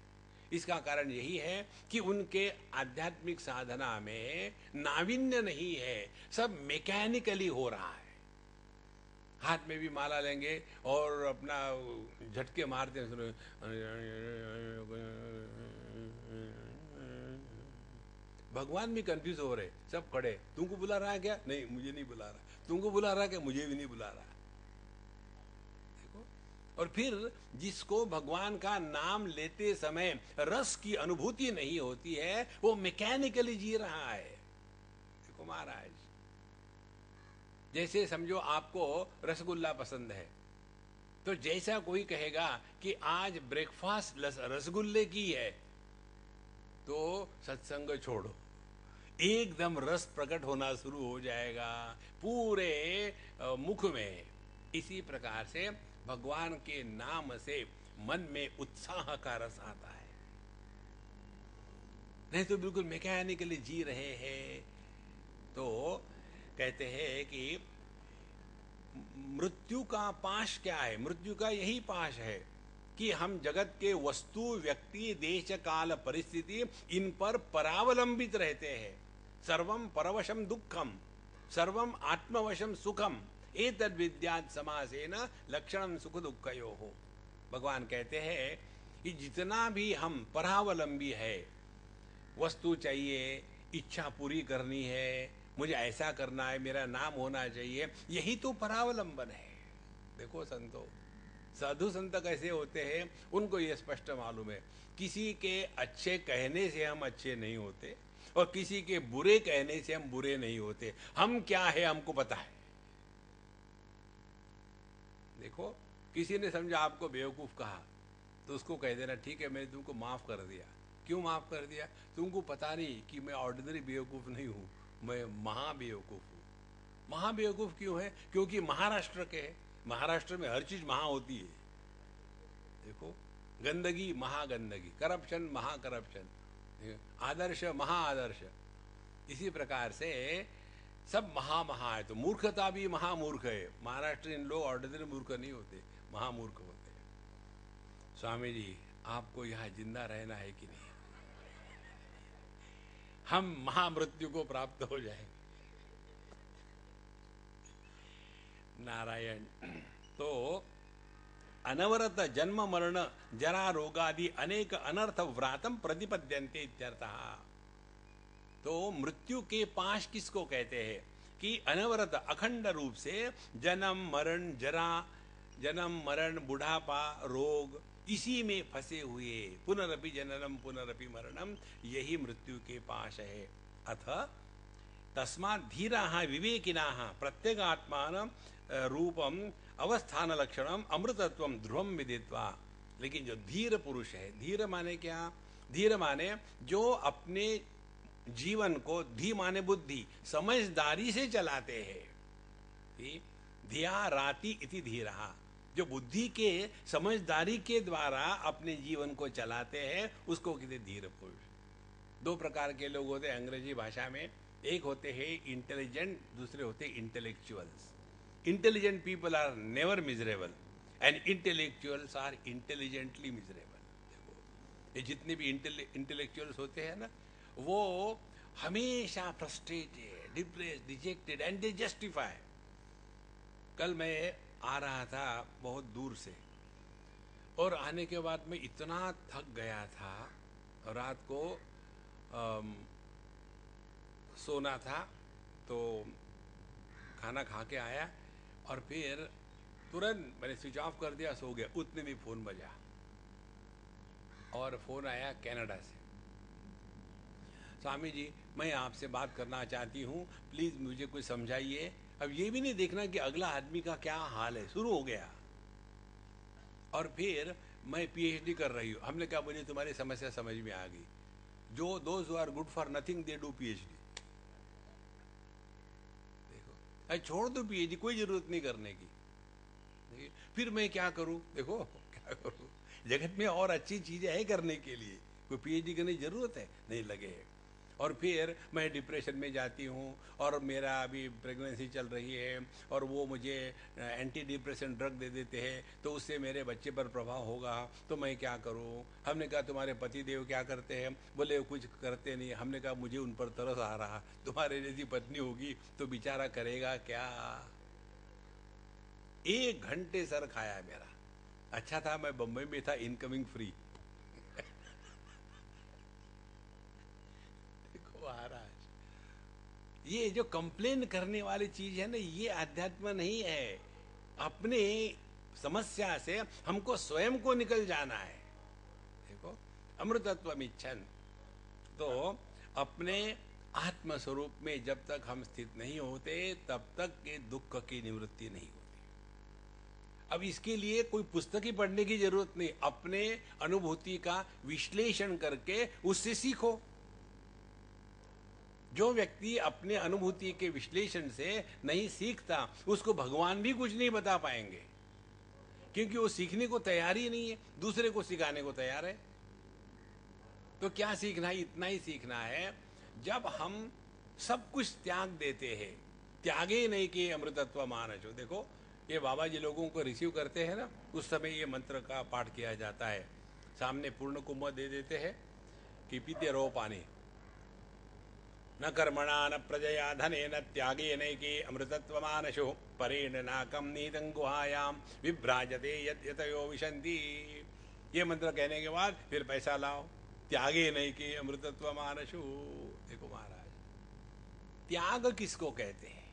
इसका कारण यही है कि उनके आध्यात्मिक साधना में नाविन्य नहीं है, सब मैकेनिकली हो रहा है। हाथ में भी माला लेंगे और अपना झटके मारते हैं, भगवान भी कंफ्यूज हो रहे, सब खड़े, तुमको बुला रहा है क्या? नहीं, मुझे नहीं बुला रहा। तुमको बुला रहा है क्या? मुझे भी नहीं बुला रहा। देखो, और फिर जिसको भगवान का नाम लेते समय रस की अनुभूति नहीं होती है, वो मैकेनिकली जी रहा है। देखो महाराज, जैसे समझो आपको रसगुल्ला पसंद है, तो जैसा कोई कहेगा कि आज ब्रेकफास्ट रसगुल्ले की है, तो सत्संग छोड़ो, एकदम रस प्रकट होना शुरू हो जाएगा पूरे मुख में। इसी प्रकार से भगवान के नाम से मन में उत्साह का रस आता है। नहीं तो बिल्कुल मैकेनिकली जी रहे हैं। तो कहते हैं कि मृत्यु का पाश क्या है? मृत्यु का यही पाश है कि हम जगत के वस्तु, व्यक्ति, देश, काल, परिस्थिति, इन पर परावलंबित रहते हैं। सर्वम परवशम दुखम, सर्वम आत्मवशम सुखम, एतद् विद्यात् समासेन लक्षणम सुख दुःखयोः। भगवान कहते हैं कि जितना भी हम परावलंबी है, वस्तु चाहिए, इच्छा पूरी करनी है, मुझे ऐसा करना है, मेरा नाम होना चाहिए, यही तो परावलंबन है। देखो संतो, साधु संत कैसे होते हैं, उनको ये स्पष्ट मालूम है, किसी के अच्छे कहने से हम अच्छे नहीं होते और किसी के बुरे कहने से हम बुरे नहीं होते। हम क्या है हमको पता है। देखो, किसी ने समझा आपको बेवकूफ कहा तो उसको कह देना, ठीक है मैंने तुमको माफ कर दिया। क्यों माफ कर दिया? तुमको पता नहीं कि मैं ऑर्डिनरी बेवकूफ नहीं हूं, मैं महाबेवकूफ हूं। महाबेवकूफ क्यों है? क्योंकि महाराष्ट्र के, महाराष्ट्र में हर चीज महा होती है। देखो, गंदगी महागंदगी, करप्शन महाकरप्शन, आदर्श महाआदर्श, इसी प्रकार से सब महा है। तो मूर्खता भी महामूर्ख है। महाराष्ट्रीयन लोग ऑर्डिनरी मूर्ख नहीं होते, महामूर्ख होते हैं। स्वामी जी, आपको यहां जिंदा रहना है कि नहीं? हम महामृत्यु को प्राप्त हो जाएंगे। नारायण। तो अनवरत जन्म मरण जरा रोगादि अनेक अनर्थ व्रातम प्रतिपद्यन्ते इत्यर्थः। तो मृत्यु के पाश किसको कहते हैं? कि अनवरत अखंड रूप से जन्म मरण जरा, जन्म मरण बुढ़ापा रोग, इसी में फंसे हुए, पुनरपि जननम पुनरपि मरणम, यही मृत्यु के पाश है। अथ तस्मात् धीराः विवेकिनाः प्रत्यगात्मान रूपम अवस्थान लक्षणम अमृतत्वम ध्रुवम विदित्वा। लेकिन जो धीर पुरुष है, धीर माने क्या? धीर माने जो अपने जीवन को, धी माने बुद्धि, समझदारी से चलाते हैं। धिया राति इति धीरः, जो बुद्धि के समझदारी के द्वारा अपने जीवन को चलाते हैं, उसको कहते धीर पुरुष। दो प्रकार के लोग होते हैं अंग्रेजी भाषा में, एक होते हैं इंटेलिजेंट, दूसरे होते हैं intellectuals. Intelligent people are never miserable and intellectuals are intelligently miserable. ये जितने भी इंटेलेक्चुअल्स होते हैं ना, वो हमेशा frustrated, depressed, dejected and they justify. कल मैं आ रहा था बहुत दूर से, और आने के बाद मैं इतना थक गया था, रात को सोना था, तो खाना खा के आया और फिर तुरंत मैंने स्विच ऑफ कर दिया, सो गया। उतने में फोन बजा और फोन आया कनाडा से। स्वामी जी, मैं आपसे बात करना चाहती हूँ, प्लीज मुझे कुछ समझाइए। अब ये भी नहीं देखना कि अगला आदमी का क्या हाल है, शुरू हो गया। और फिर मैं पीएचडी कर रही हूँ। हमने कहा मुझे तुम्हारी समस्या समझ में आ गई। जो those who are good for nothing they do PhD. देखो, अरे छोड़ दो पीएचडी, कोई जरूरत नहीं करने की। फिर मैं क्या करूं? देखो क्या करूं, जगत में और अच्छी चीजें है करने के लिए, कोई पीएचडी करने की जरूरत है नहीं लगे। और फिर मैं डिप्रेशन में जाती हूँ, और मेरा अभी प्रेगनेंसी चल रही है, और वो मुझे एंटी डिप्रेशन ड्रग दे देते हैं, तो उससे मेरे बच्चे पर प्रभाव होगा, तो मैं क्या करूँ? हमने कहा तुम्हारे पति देव क्या करते हैं? बोले कुछ करते नहीं। हमने कहा मुझे उन पर तरस आ रहा, तुम्हारे जैसी पत्नी होगी तो बेचारा करेगा क्या? 1 घंटे सर खाया मेरा। अच्छा था मैं बंबई में था, इनकमिंग फ्री। देखो महाराज, ये जो कंप्लेन करने वाली चीज है ना, ये अध्यात्म नहीं है। अपने समस्या से हमको स्वयं को निकल जाना है। देखो, अमृतत्व इच्छन, तो अपने आत्म स्वरूप में जब तक हम स्थित नहीं होते, तब तक के दुख की निवृत्ति नहीं होती। अब इसके लिए कोई पुस्तक ही पढ़ने की जरूरत नहीं, अपने अनुभूति का विश्लेषण करके उससे सीखो। जो व्यक्ति अपने अनुभूति के विश्लेषण से नहीं सीखता, उसको भगवान भी कुछ नहीं बता पाएंगे, क्योंकि वो सीखने को तैयार ही नहीं है, दूसरे को सिखाने को तैयार है। तो क्या सीखना है? इतना ही सीखना है, जब हम सब कुछ त्याग देते हैं, त्यागे नहीं कि अमृतत्व मानसो। देखो, ये बाबा जी लोगों को रिसीव करते हैं ना, उस समय ये मंत्र का पाठ किया जाता है। सामने पूर्ण कुंभ दे देते हैं कि पीते रहो पानी। न कर्मणा न प्रजया धने न त्यागे नैके अमृतत्व मानसो परेण नाकम नीतं गुहायाम विभ्राजते यतयो विशंति। ये मंत्र कहने के बाद फिर पैसा लाओ, त्यागे नैके अमृतत्व मानसो। देखो महाराज, त्याग किसको कहते हैं?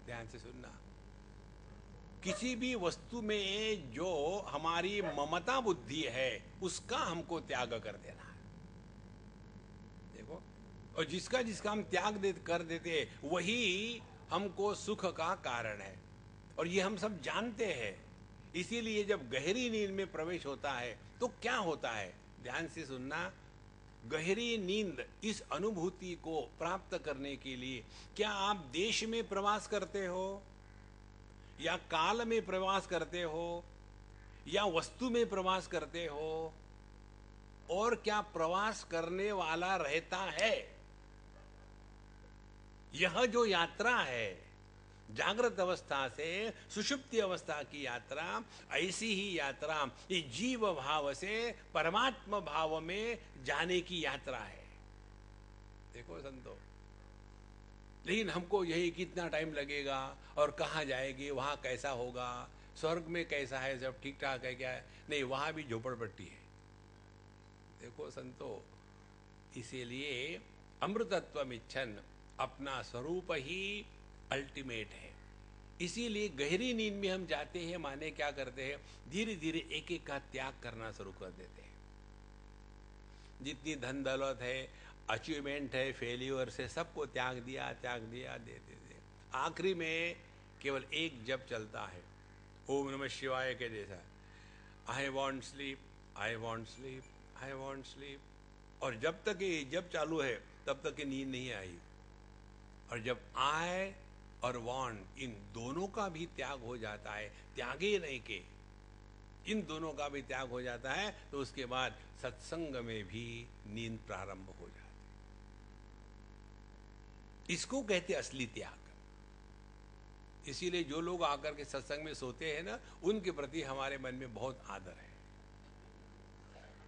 ध्यान से सुनना। किसी भी वस्तु में जो हमारी ममता बुद्धि है, उसका हमको त्याग कर देना है। देखो, और जिसका जिसका हम त्याग कर देते, वही हमको सुख का कारण है, और ये हम सब जानते हैं। इसीलिए जब गहरी नींद में प्रवेश होता है तो क्या होता है? ध्यान से सुनना। गहरी नींद, इस अनुभूति को प्राप्त करने के लिए क्या आप देश में प्रवास करते हो, या काल में प्रवास करते हो, या वस्तु में प्रवास करते हो, और क्या प्रवास करने वाला रहता है? यह जो यात्रा है, जागृत अवस्था से सुषुप्ति अवस्था की यात्रा, ऐसी ही यात्रा ये जीव भाव से परमात्मा भाव में जाने की यात्रा है। देखो संतो, लेकिन हमको यही कितना टाइम लगेगा, और कहाँ जाएगी, वहां कैसा होगा, स्वर्ग में कैसा है, सब ठीक ठाक है क्या है? नहीं, वहां भी झोपड़पट्टी है। देखो संतो, इसीलिए अमृतत्व इच्छन, अपना स्वरूप ही अल्टीमेट है। इसीलिए गहरी नींद में हम जाते हैं, माने क्या करते हैं, धीरे धीरे एक एक का त्याग करना शुरू कर देते हैं। जितनी धन दौलत है, अचीवमेंट है, फेल्यूर से सबको त्याग दिया दे दे। आखिरी में केवल एक जप चलता है, ओम नमः शिवाय के जैसा, I want sleep, I want sleep, I want sleep. और जब तक ये जप चालू है तब तक ये नींद नहीं आई। और जब आई और वॉन्ट, इन दोनों का भी त्याग हो जाता है, त्यागे नहीं के, इन दोनों का भी त्याग हो जाता है, तो उसके बाद सत्संग में भी नींद प्रारंभ हो जाती है। इसको कहते असली त्याग। इसीलिए जो लोग आकर के सत्संग में सोते हैं ना, उनके प्रति हमारे मन में बहुत आदर है।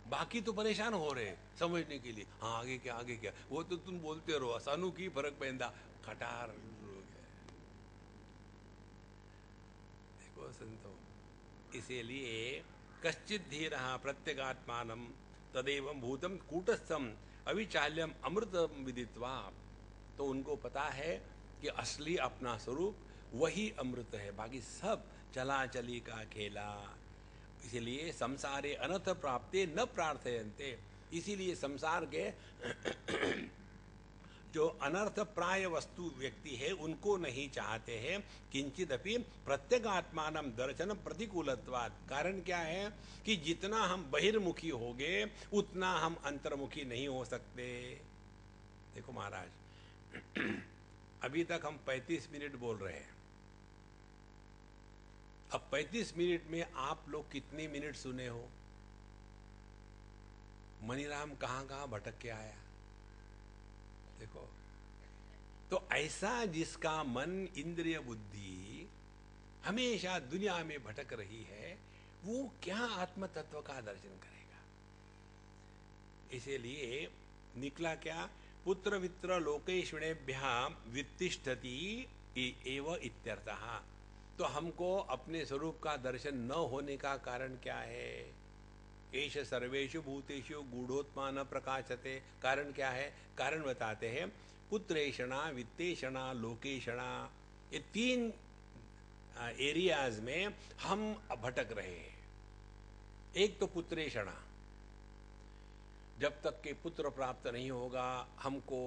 बाकी तो परेशान हो रहे समझने के लिए, हाँ आगे क्या आगे क्या, वो तो तुम बोलते रहो, सानू की फर्क पैदा, खटार हो गया। देखो संतो, इसीलिए कश्चित धीरः प्रत्यगात्मानं तदेवं भूतम कूटस्थम अविचाल्यम अमृतम विदित्वा। तो उनको पता है कि असली अपना स्वरूप वही अमृत है, बाकी सब चला चली का खेला। इसलिए संसारे अनर्थ प्राप्ते न प्रार्थयन्ते, इसीलिए संसार के जो अनर्थ प्राय वस्तु व्यक्ति है उनको नहीं चाहते हैं। किंचित अपि प्रत्यगात्मानं दर्शन प्रतिकूलत्वात्, कारण क्या है कि जितना हम बहिर्मुखी होंगे उतना हम अंतर्मुखी नहीं हो सकते। देखो महाराज, अभी तक हम 35 मिनट बोल रहे हैं। अब 35 मिनट में आप लोग कितने मिनट सुने हो? मनीराम कहां कहां भटक के आया, देखो। तो ऐसा जिसका मन इंद्रिय बुद्धि हमेशा दुनिया में भटक रही है, वो क्या आत्म तत्व का दर्शन करेगा? इसीलिए निकला क्या, पुत्र वित्र लोकेश्वरेभ्याम वित्तिष्ठति एव इत्यर्थः। तो हमको अपने स्वरूप का दर्शन न होने का कारण क्या है? एष सर्वेषु भूतेषु गूढ़ोत्मा न प्रकाशते। कारण क्या है? कारण बताते हैं, पुत्रेषणा, वित्तेषणा, लोकेषणा, ये 3 एरियाज में हम भटक रहे हैं। एक तो पुत्रेषणा, जब तक के पुत्र प्राप्त नहीं होगा हमको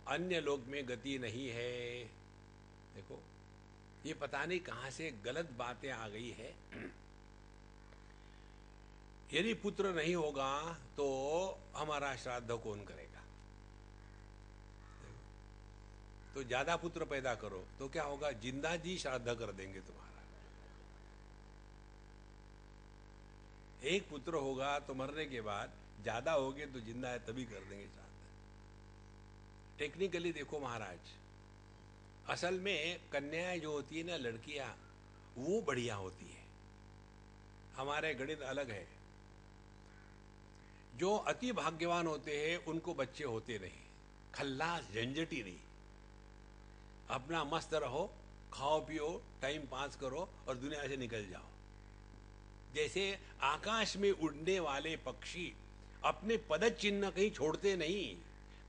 अन्य लोक में गति नहीं है। देखो, ये पता नहीं कहां से गलत बातें आ गई है। यदि पुत्र नहीं होगा तो हमारा श्राद्ध कौन करेगा? तो ज्यादा पुत्र पैदा करो तो क्या होगा? जिंदा जी श्राद्ध कर देंगे तुम्हारा। एक पुत्र होगा तो मरने के बाद, ज्यादा होगे तो जिंदा है तभी कर देंगे श्राद्ध। टेक्निकली देखो महाराज, असल में कन्याएं जो होती है ना, लड़कियां, वो बढ़िया होती है। हमारे गणित अलग है। जो अति भाग्यवान होते हैं उनको बच्चे होते नहीं, खल्लास, झंझटी नहीं। अपना मस्त रहो, खाओ पियो, टाइम पास करो और दुनिया से निकल जाओ। जैसे आकाश में उड़ने वाले पक्षी अपने पद चिन्ह कहीं छोड़ते नहीं।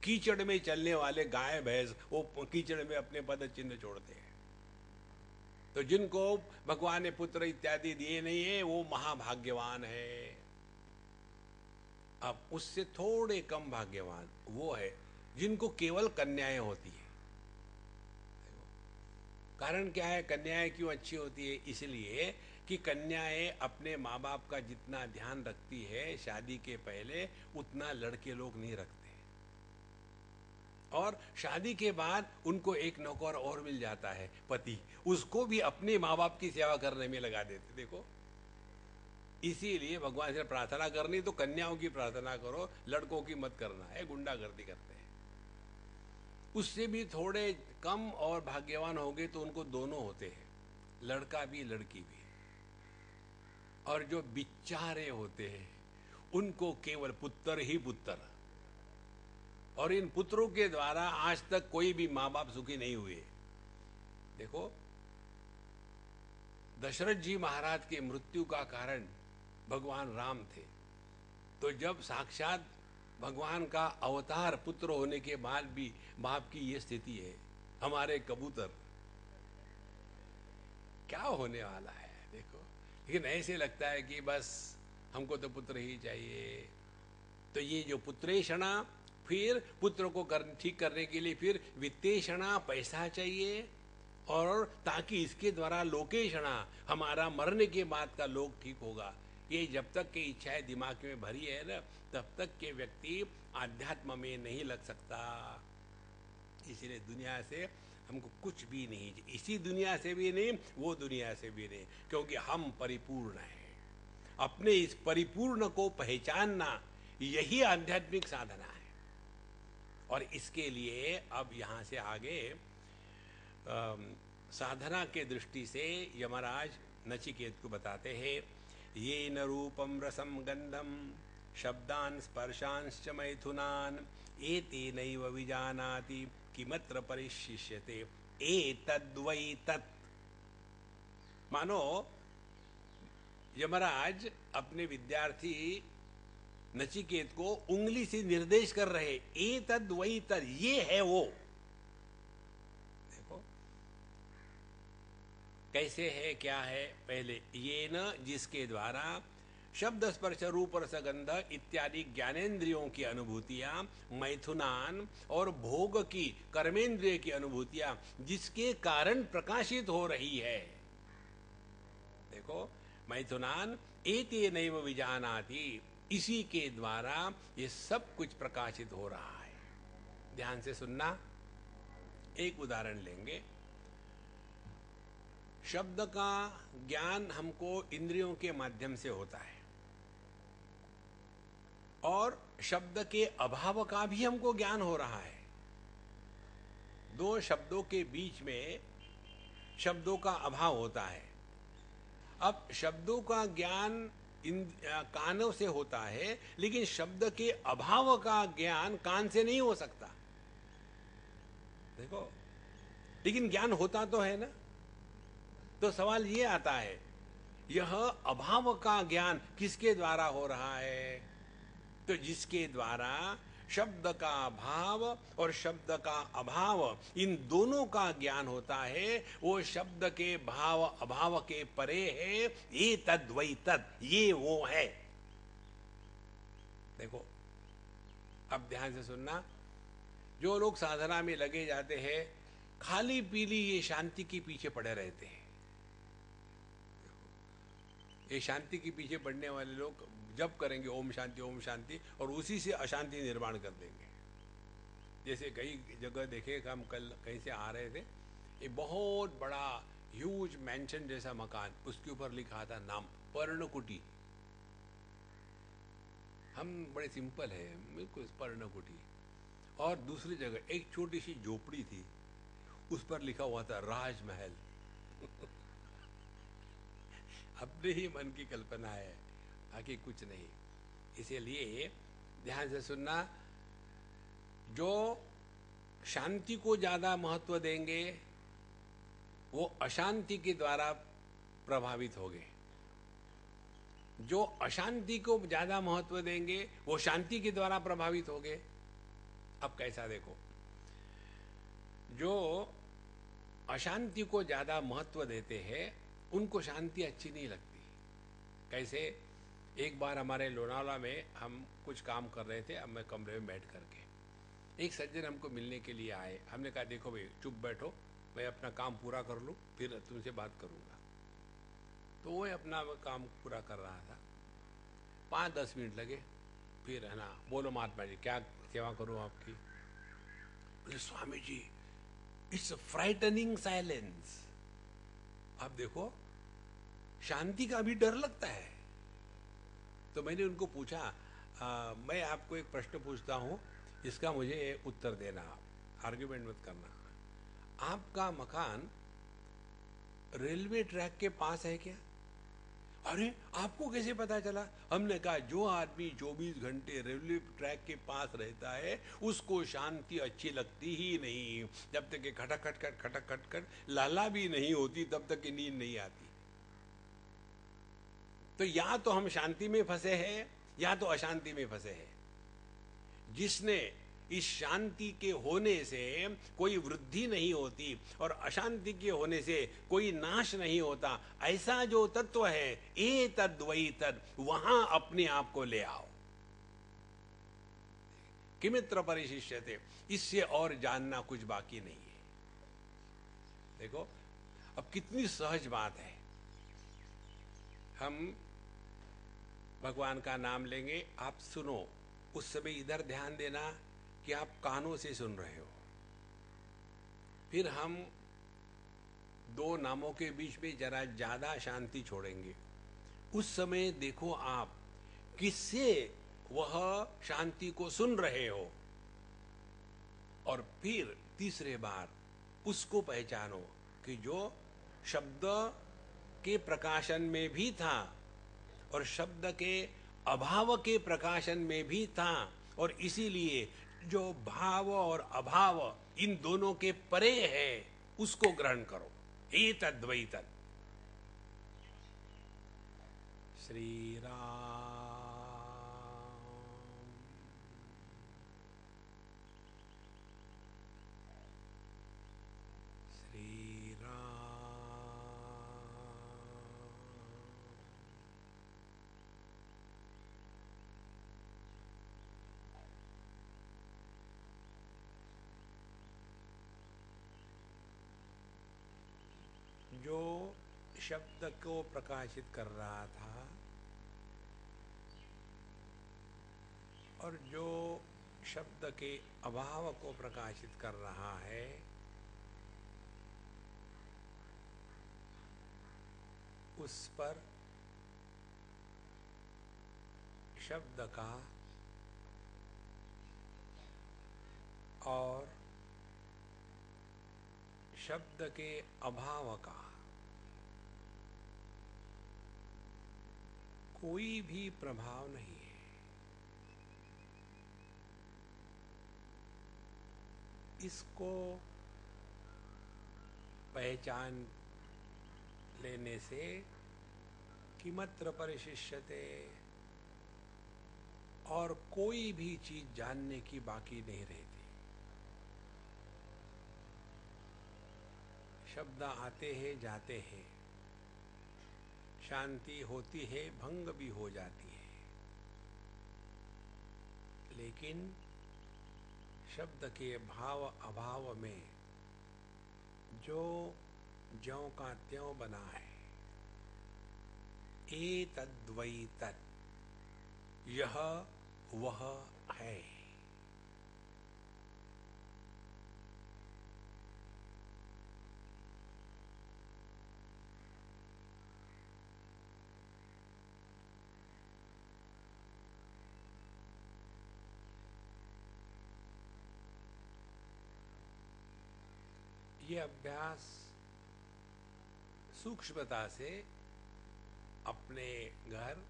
कीचड़ में चलने वाले गाय भैंस वो कीचड़ में अपने पद चिन्ह छोड़ते हैं। तो जिनको भगवान ने पुत्र इत्यादि दिए नहीं है वो महाभाग्यवान है। अब उससे थोड़े कम भाग्यवान वो है जिनको केवल कन्याएं होती है। कारण क्या है? कन्याएं क्यों अच्छी होती है? इसलिए कि कन्याएं अपने माँ बाप का जितना ध्यान रखती है शादी के पहले, उतना लड़के लोग नहीं रखते। और शादी के बाद उनको एक नौकर और मिल जाता है, पति, उसको भी अपने माँ बाप की सेवा करने में लगा देते। देखो, इसीलिए भगवान से प्रार्थना करनी तो कन्याओं की प्रार्थना करो, लड़कों की मत करना है, गुंडागर्दी करते हैं। उससे भी थोड़े कम और भाग्यवान होंगे तो उनको दोनों होते हैं, लड़का भी लड़की भी। और जो बिचारे होते हैं उनको केवल पुत्र ही पुत्र। और इन पुत्रों के द्वारा आज तक कोई भी माँ बाप सुखी नहीं हुए। देखो, दशरथ जी महाराज के मृत्यु का कारण भगवान राम थे। तो जब साक्षात भगवान का अवतार पुत्र होने के बाद भी बाप की ये स्थिति है, हमारे कबूतर, क्या होने वाला है? देखो, लेकिन ऐसे लगता है कि बस हमको तो पुत्र ही चाहिए। तो ये जो पुत्रेषणा, फिर पुत्र को ठीक करने के लिए फिर वित्तेषणा, पैसा चाहिए, और ताकि इसके द्वारा लोकेषणा, हमारा मरने के बाद का लोक ठीक होगा। ये जब तक की इच्छाएं दिमाग में भरी है ना, तब तक के व्यक्ति आध्यात्म में नहीं लग सकता। इसलिए दुनिया से हमको कुछ भी नहीं, इसी दुनिया से भी नहीं, वो दुनिया से भी नहीं, क्योंकि हम परिपूर्ण हैं। अपने इस परिपूर्ण को पहचानना, यही आध्यात्मिक साधना है। और इसके लिए अब यहां से आगे साधना के दृष्टि से यमराज नचिकेत को बताते हैं, ये न रूपम रसम गंधम शब्दान स्पर्शांश्च मैथुनान एतेनैव विजानाति किमत्र परिशिष्यते एतद्वै तत्। मानो यमराज अपने विद्यार्थी नचिकेत को उंगली से निर्देश कर रहे, एतद्वै तत्, ये है वो। देखो, कैसे है, क्या है? पहले ये न, जिसके द्वारा शब्द स्पर्श रूप रस गंध इत्यादि ज्ञानेन्द्रियों की अनुभूतियां, मैथुनान और भोग की कर्मेंद्रिय की अनुभूतियां जिसके कारण प्रकाशित हो रही है। देखो, मैथुनान एते नैव विजानाति, इसी के द्वारा ये सब कुछ प्रकाशित हो रहा है। ध्यान से सुनना, एक उदाहरण लेंगे। शब्द का ज्ञान हमको इंद्रियों के माध्यम से होता है और शब्द के अभाव का भी हमको ज्ञान हो रहा है। दो शब्दों के बीच में शब्दों का अभाव होता है। अब शब्दों का ज्ञान कानों से होता है, लेकिन शब्द के अभाव का ज्ञान कान से नहीं हो सकता। देखो, लेकिन ज्ञान होता तो है ना। तो सवाल ये आता है, यह अभाव का ज्ञान किसके द्वारा हो रहा है? तो जिसके द्वारा शब्द का भाव और शब्द का अभाव, इन दोनों का ज्ञान होता है, वो शब्द के भाव अभाव के परे है। ये तद वही तद, ये वो है। देखो, अब ध्यान से सुनना। जो लोग साधना में लगे जाते हैं, खाली पीली ये शांति के पीछे पड़े रहते हैं। ये शांति के पीछे पड़ने वाले लोग जब करेंगे ओम शांति, और उसी से अशांति निर्माण कर देंगे। जैसे कई जगह देखे, हम कल कहीं से आ रहे थे, एक बहुत बड़ा ह्यूज मैंशन जैसा मकान, उसके ऊपर लिखा था नाम पर्णकुटी। हम बड़े सिंपल है, बिल्कुल पर्णकुटी। और दूसरी जगह एक छोटी सी झोपड़ी थी, उस पर लिखा हुआ था राजमहल। अपने ही मन की कल्पना है, बाकी कुछ नहीं। इसीलिए ध्यान से सुनना, जो शांति को ज्यादा महत्व देंगे वो अशांति के द्वारा प्रभावित होंगे। जो अशांति को ज्यादा महत्व देंगे वो शांति के द्वारा प्रभावित होंगे। अब कैसा देखो, जो अशांति को ज्यादा महत्व देते हैं उनको शांति अच्छी नहीं लगती। कैसे? एक बार हमारे लोनावाला में हम कुछ काम कर रहे थे, अब मैं कमरे में बैठ करके, एक सज्जन हमको मिलने के लिए आए। हमने कहा देखो भाई, चुप बैठो, मैं अपना काम पूरा कर लूँ फिर तुमसे बात करूँगा। तो वो अपना काम पूरा कर रहा था। 5-10 मिनट लगे, फिर है ना, बोलो महात्मा जी क्या सेवा करूँ आपकी? बोले Swami ji, it's frightening silence. आप देखो, शांति का भी डर लगता है। तो मैंने उनको पूछा, मैं आपको एक प्रश्न पूछता हूं, इसका मुझे उत्तर देना, आप आर्ग्यूमेंट मत करना। आपका मकान रेलवे ट्रैक के पास है क्या? अरे आपको कैसे पता चला? हमने कहा जो आदमी 24 घंटे रेलवे ट्रैक के पास रहता है उसको शांति अच्छी लगती ही नहीं। जब तक कि खटक खटखट खटक खटखट लाला भी नहीं होती तब तक की नींद नहीं आती। तो या तो हम शांति में फंसे हैं या तो अशांति में फंसे हैं। जिसने इस शांति के होने से कोई वृद्धि नहीं होती और अशांति के होने से कोई नाश नहीं होता, ऐसा जो तत्व है, ए तद वही तद, वहां अपने आप को ले आओ। किमित्र परिशिष्यते, इससे और जानना कुछ बाकी नहीं है। देखो, अब कितनी सहज बात है। हम भगवान का नाम लेंगे, आप सुनो, उस समय इधर ध्यान देना कि आप कानों से सुन रहे हो। फिर हम दो नामों के बीच में जरा ज्यादा शांति छोड़ेंगे। उस समय देखो आप किससे वह शांति को सुन रहे हो, और फिर तीसरे बार उसको पहचानो कि जो शब्द के प्रकाशन में भी था और शब्द के अभाव के प्रकाशन में भी था, और इसीलिए जो भाव और अभाव इन दोनों के परे है उसको ग्रहण करो। एतद्वैतद। श्री राम। श्री राम। जो शब्द को प्रकाशित कर रहा था और जो शब्द के अभाव को प्रकाशित कर रहा है, उस पर शब्द का और शब्द के अभाव का कोई भी प्रभाव नहीं है। इसको पहचान लेने से किमत्र परिशिष्यते, और कोई भी चीज जानने की बाकी नहीं रहती। शब्द आते हैं, जाते हैं, शांति होती है, भंग भी हो जाती है, लेकिन शब्द के भाव अभाव में जो ज्यों का त्यों बना है, एतद्वै तत्, यह वह है। ये अभ्यास सूक्ष्मता से अपने घर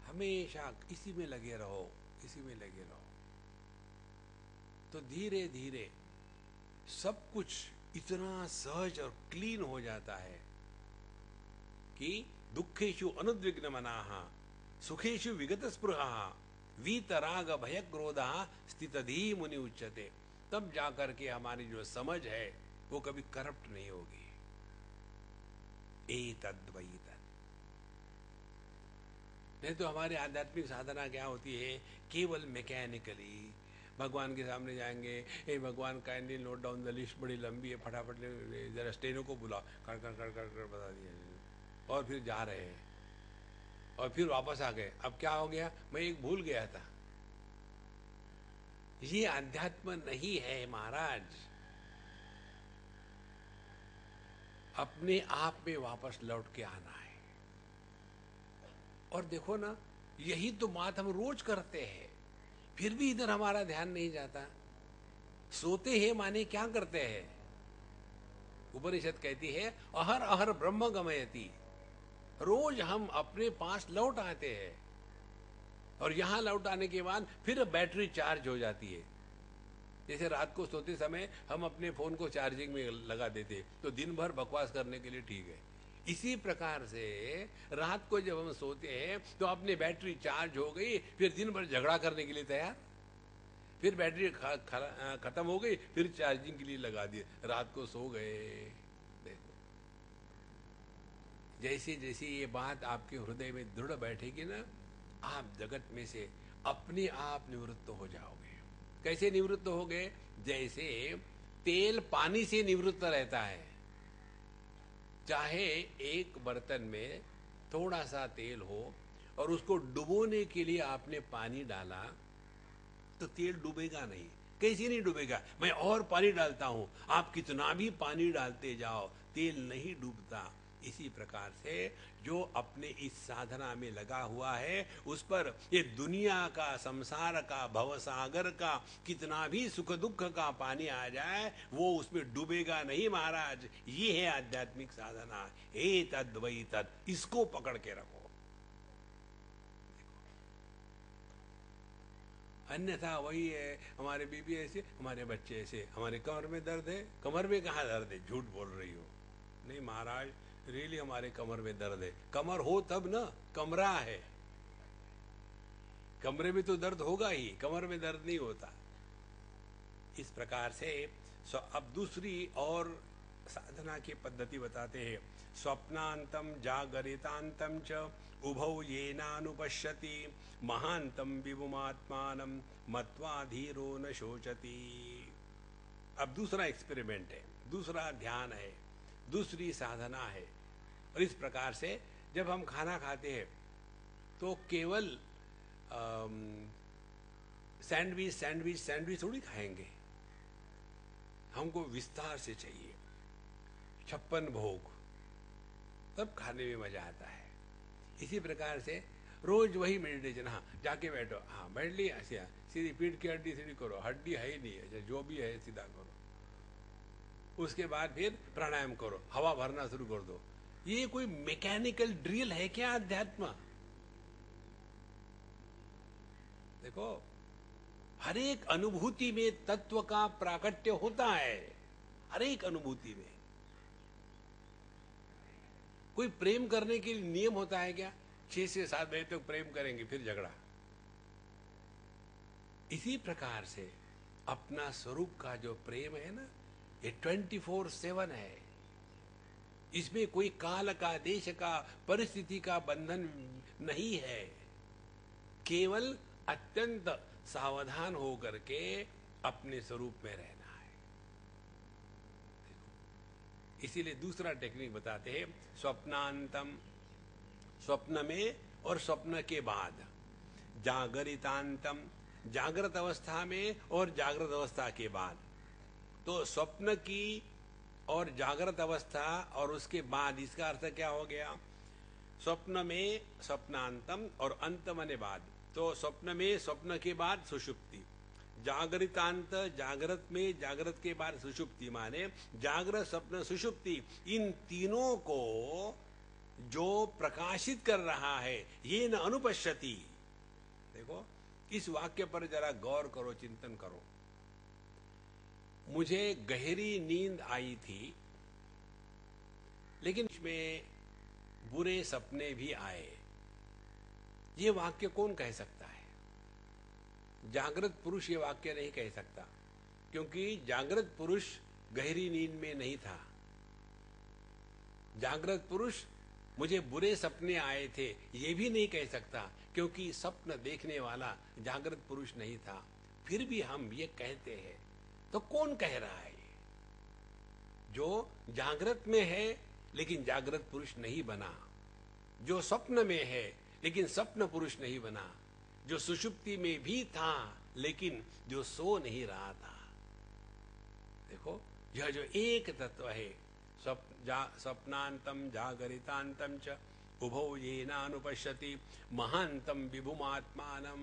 हमेशा इसी में लगे रहो, इसी में लगे रहो, तो धीरे धीरे सब कुछ इतना सहज और क्लीन हो जाता है कि दुखेषु अनुद्विग्न मनाः, सुखेषु विगत स्पृहः, वीतराग भय क्रोधा स्थितधि मुनि उच्यते। तब जाकर के हमारी जो समझ है वो कभी करप्ट नहीं होगी। एतद्वै तत्। नहीं तो हमारी आध्यात्मिक साधना क्या होती है, केवल मैकेनिकली भगवान के सामने जाएंगे, ए भगवान kindly note down the list, बड़ी लंबी है, फटाफट जरा स्टेनो को बुलाओ, कर कर कर कर कर बता दिया, और फिर जा रहे हैं और फिर वापस आ गए। अब क्या हो गया, मैं एक भूल गया था। ये अध्यात्म नहीं है महाराज। अपने आप में वापस लौट के आना है। और देखो ना, यही तो बात हम रोज करते हैं, फिर भी इधर हमारा ध्यान नहीं जाता। सोते हैं माने क्या करते हैं? उपनिषद कहती है अहर अहर ब्रह्म गमयति। रोज हम अपने पास लौट आते हैं और यहां लौट आने के बाद फिर बैटरी चार्ज हो जाती है। जैसे रात को सोते समय हम अपने फोन को चार्जिंग में लगा देते तो दिन भर बकवास करने के लिए ठीक है। इसी प्रकार से रात को जब हम सोते हैं तो अपनी बैटरी चार्ज हो गई, फिर दिन भर झगड़ा करने के लिए तैयार, फिर बैटरी खत्म हो गई, फिर चार्जिंग के लिए लगा दिए, रात को सो गए। देखो, जैसे जैसे ये बात आपके हृदय में दृढ़ बैठेगी ना, आप जगत में से अपने आप निवृत्त हो जाओगे। कैसे निवृत्त हो गए? जैसे तेल पानी से निवृत्त रहता है। चाहे एक बर्तन में थोड़ा सा तेल हो और उसको डुबोने के लिए आपने पानी डाला तो तेल डूबेगा नहीं। कैसे नहीं डूबेगा? मैं और पानी डालता हूं, आप कितना भी पानी डालते जाओ, तेल नहीं डूबता। इसी प्रकार से जो अपने इस साधना में लगा हुआ है, उस पर ये दुनिया का, संसार का, भवसागर का कितना भी सुख दुख का पानी आ जाए, वो उसमें डूबेगा नहीं महाराज। ये है आध्यात्मिक साधना। एतद्वै तत्, इसको पकड़ के रखो। अन्यथा वही है, हमारे बीबी ऐसे, हमारे बच्चे ऐसे, हमारे कमर में दर्द है। कमर में कहाँ दर्द है? झूठ बोल रही हो। नहीं महाराज, रियली हमारे कमर में दर्द है। कमर हो तब ना, कमरा है, कमरे में तो दर्द होगा ही, कमर में दर्द नहीं होता। इस प्रकार से अब दूसरी और साधना की पद्धति बताते हैं। स्वप्नांतम जागरितांतम च उभौ येनानुपश्यति महांतम विभुमात्मानं मत्वा धीरो न शोचति। अब दूसरा एक्सपेरिमेंट है, दूसरा ध्यान है। दूसरी साधना है। और इस प्रकार से जब हम खाना खाते हैं तो केवल सैंडविच सैंडविच सैंडविच थोड़ी खाएंगे, हमको विस्तार से चाहिए, 56 भोग, तब खाने में मजा आता है। इसी प्रकार से रोज वही मेडिटेशन, हाँ जाके बैठो, हाँ बैठ लिया, सीधी पीठ की हड्डी सीधी करो, हड्डी है ही नहीं है, जो भी है सीधा करो। उसके बाद फिर प्राणायाम करो, हवा भरना शुरू कर दो। ये कोई मैकेनिकल ड्रिल है क्या अध्यात्म? देखो, हर एक अनुभूति में तत्व का प्राकट्य होता है, हर एक अनुभूति में। कोई प्रेम करने के लिए नियम होता है क्या? 6 से 7 बजे तक प्रेम करेंगे, फिर झगड़ा। इसी प्रकार से अपना स्वरूप का जो प्रेम है ना, ये 24/7 है। इसमें कोई काल का, देश का, परिस्थिति का बंधन नहीं है। केवल अत्यंत सावधान होकर के अपने स्वरूप में रहना है। इसीलिए दूसरा टेक्निक बताते हैं, स्वप्नांतम, स्वप्न में और स्वप्न के बाद, जागरितांतम, जागृत अवस्था में और जागृत अवस्था के बाद। तो स्वप्न की और जागृत अवस्था और उसके बाद, इसका अर्थ क्या हो गया? स्वप्न में स्वप्नांतम और अंत माने बाद। तो स्वप्न में, स्वप्न के बाद सुषुप्ति, जागृतांत, जागृत में, जागृत के बाद सुषुप्ति, माने जागृत, स्वप्न, सुषुप्ति, इन तीनों को जो प्रकाशित कर रहा है, ये न अनुपश्यति। देखो, इस वाक्य पर जरा गौर करो, चिंतन करो। मुझे गहरी नींद आई थी, लेकिन इसमें बुरे सपने भी आए। ये वाक्य कौन कह सकता है? जागृत पुरुष ये वाक्य नहीं कह सकता, क्योंकि जागृत पुरुष गहरी नींद में नहीं था। जागृत पुरुष मुझे बुरे सपने आए थे ये भी नहीं कह सकता, क्योंकि स्वप्न देखने वाला जागृत पुरुष नहीं था। फिर भी हम ये कहते हैं, तो कौन कह रहा है? जो जागृत में है लेकिन जागृत पुरुष नहीं बना, जो स्वप्न में है लेकिन स्वप्न पुरुष नहीं बना, जो सुषुप्ति में भी था लेकिन जो सो नहीं रहा था। देखो, यह जो एक तत्व है, स्वप्नांतम जागरितांतम च उभौ येनानुपश्यति महांतम विभुमात्मानम।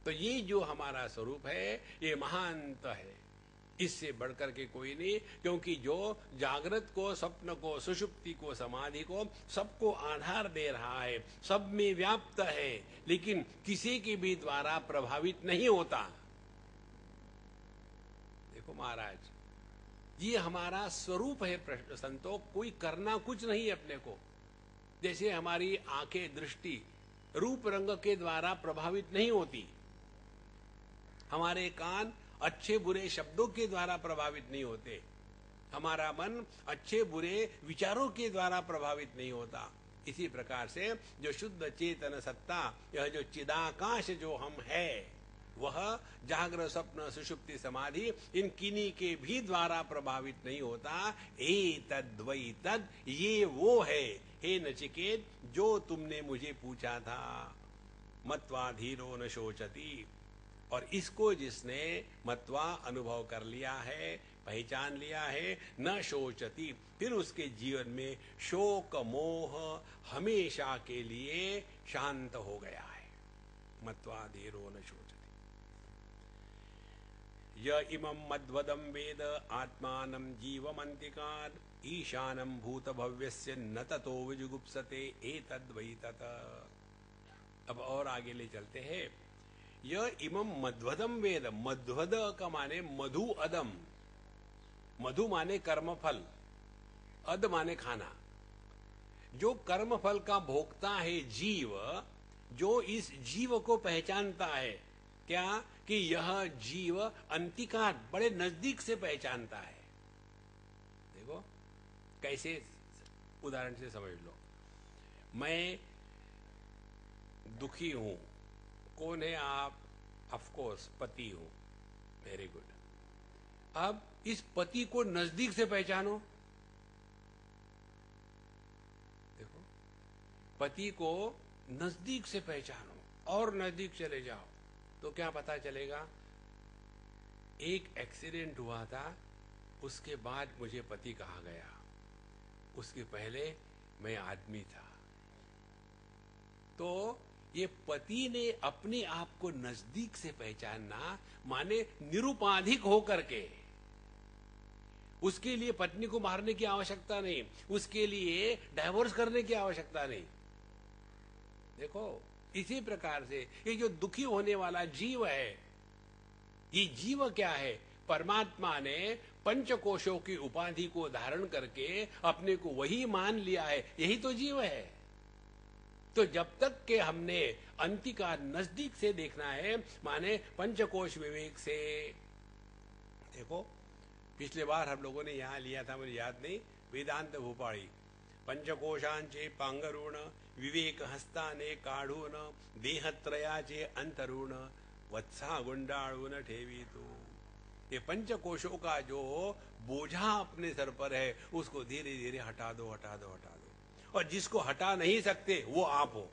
तो ये जो हमारा स्वरूप है, ये महांत है, इससे बढ़कर के कोई नहीं। क्योंकि जो जागृत को, स्वप्न को, सुषुप्ति को, समाधि को, सबको आधार दे रहा है, सब में व्याप्त है, लेकिन किसी के भी द्वारा प्रभावित नहीं होता। देखो महाराज, ये हमारा स्वरूप है संतों, कोई करना कुछ नहीं अपने को। जैसे हमारी आंखें, दृष्टि रूप रंग के द्वारा प्रभावित नहीं होती, हमारे कान अच्छे बुरे शब्दों के द्वारा प्रभावित नहीं होते, हमारा मन अच्छे बुरे विचारों के द्वारा प्रभावित नहीं होता। इसी प्रकार से जो शुद्ध चेतन सत्ता, यह जो चिदाकाश जो हम है, वह जागृत, स्वप्न, सुषुप्ति, समाधि, इन किन्हीं के भी द्वारा प्रभावित नहीं होता। एतद् वै तद्, ये वो है हे नचिकेत जो तुमने मुझे पूछा था। मत्वा धीरो न शोचति। और इसको जिसने मत्वा अनुभव कर लिया है, पहचान लिया है, न शोचति, फिर उसके जीवन में शोक मोह हमेशा के लिए शांत हो गया है। मत्वा धीरो न शोचति। य इमं मद्वदं वेद आत्मानं जीवमन्तिकात् ईशानं भूतभव्यस्य न ततो विजुगुप्सते एतद् वै तत्। अब और आगे ले चलते हैं। यह इमं मध्वदम वेद, मध्वद का माने मधु अदम, मधु माने कर्मफल, अद माने खाना। जो कर्मफल का भोक्ता है जीव, जो इस जीव को पहचानता है, क्या कि यह जीव अंतिका बड़े नजदीक से पहचानता है। देखो कैसे, उदाहरण से समझ लो। मैं दुखी हूं, कौन है आप? ऑफ कोर्स पति हूं, वेरी गुड। अब इस पति को नजदीक से पहचानो, पति को नजदीक से पहचानो और नजदीक चले जाओ तो क्या पता चलेगा। एक एक्सीडेंट हुआ था, उसके बाद मुझे पति कहा गया, उसके पहले मैं आदमी था। तो ये पति ने अपने आप को नजदीक से पहचानना माने निरुपाधिक होकर के। उसके लिए पत्नी को मारने की आवश्यकता नहीं, उसके लिए डाइवोर्स करने की आवश्यकता नहीं। देखो इसी प्रकार से ये जो दुखी होने वाला जीव है, ये जीव क्या है? परमात्मा ने पंचकोशों की उपाधि को धारण करके अपने को वही मान लिया है, यही तो जीव है। तो जब तक के हमने अंतिका नजदीक से देखना है, माने पंचकोश विवेक से। देखो पिछले बार हम लोगों ने यहां लिया था, मुझे याद नहीं, वेदांत भूपाड़ी। पंचकोशांचे पांगरुण विवेक हस्ताने काढून देहत्रयाचे अंतरुण वत्सा गुंडाळून ठेवी तू। ये पंचकोशों का जो बोझा अपने सर पर है उसको धीरे धीरे हटा दो, हटा दो, हटा दो। और जिसको हटा नहीं सकते वो आप हो।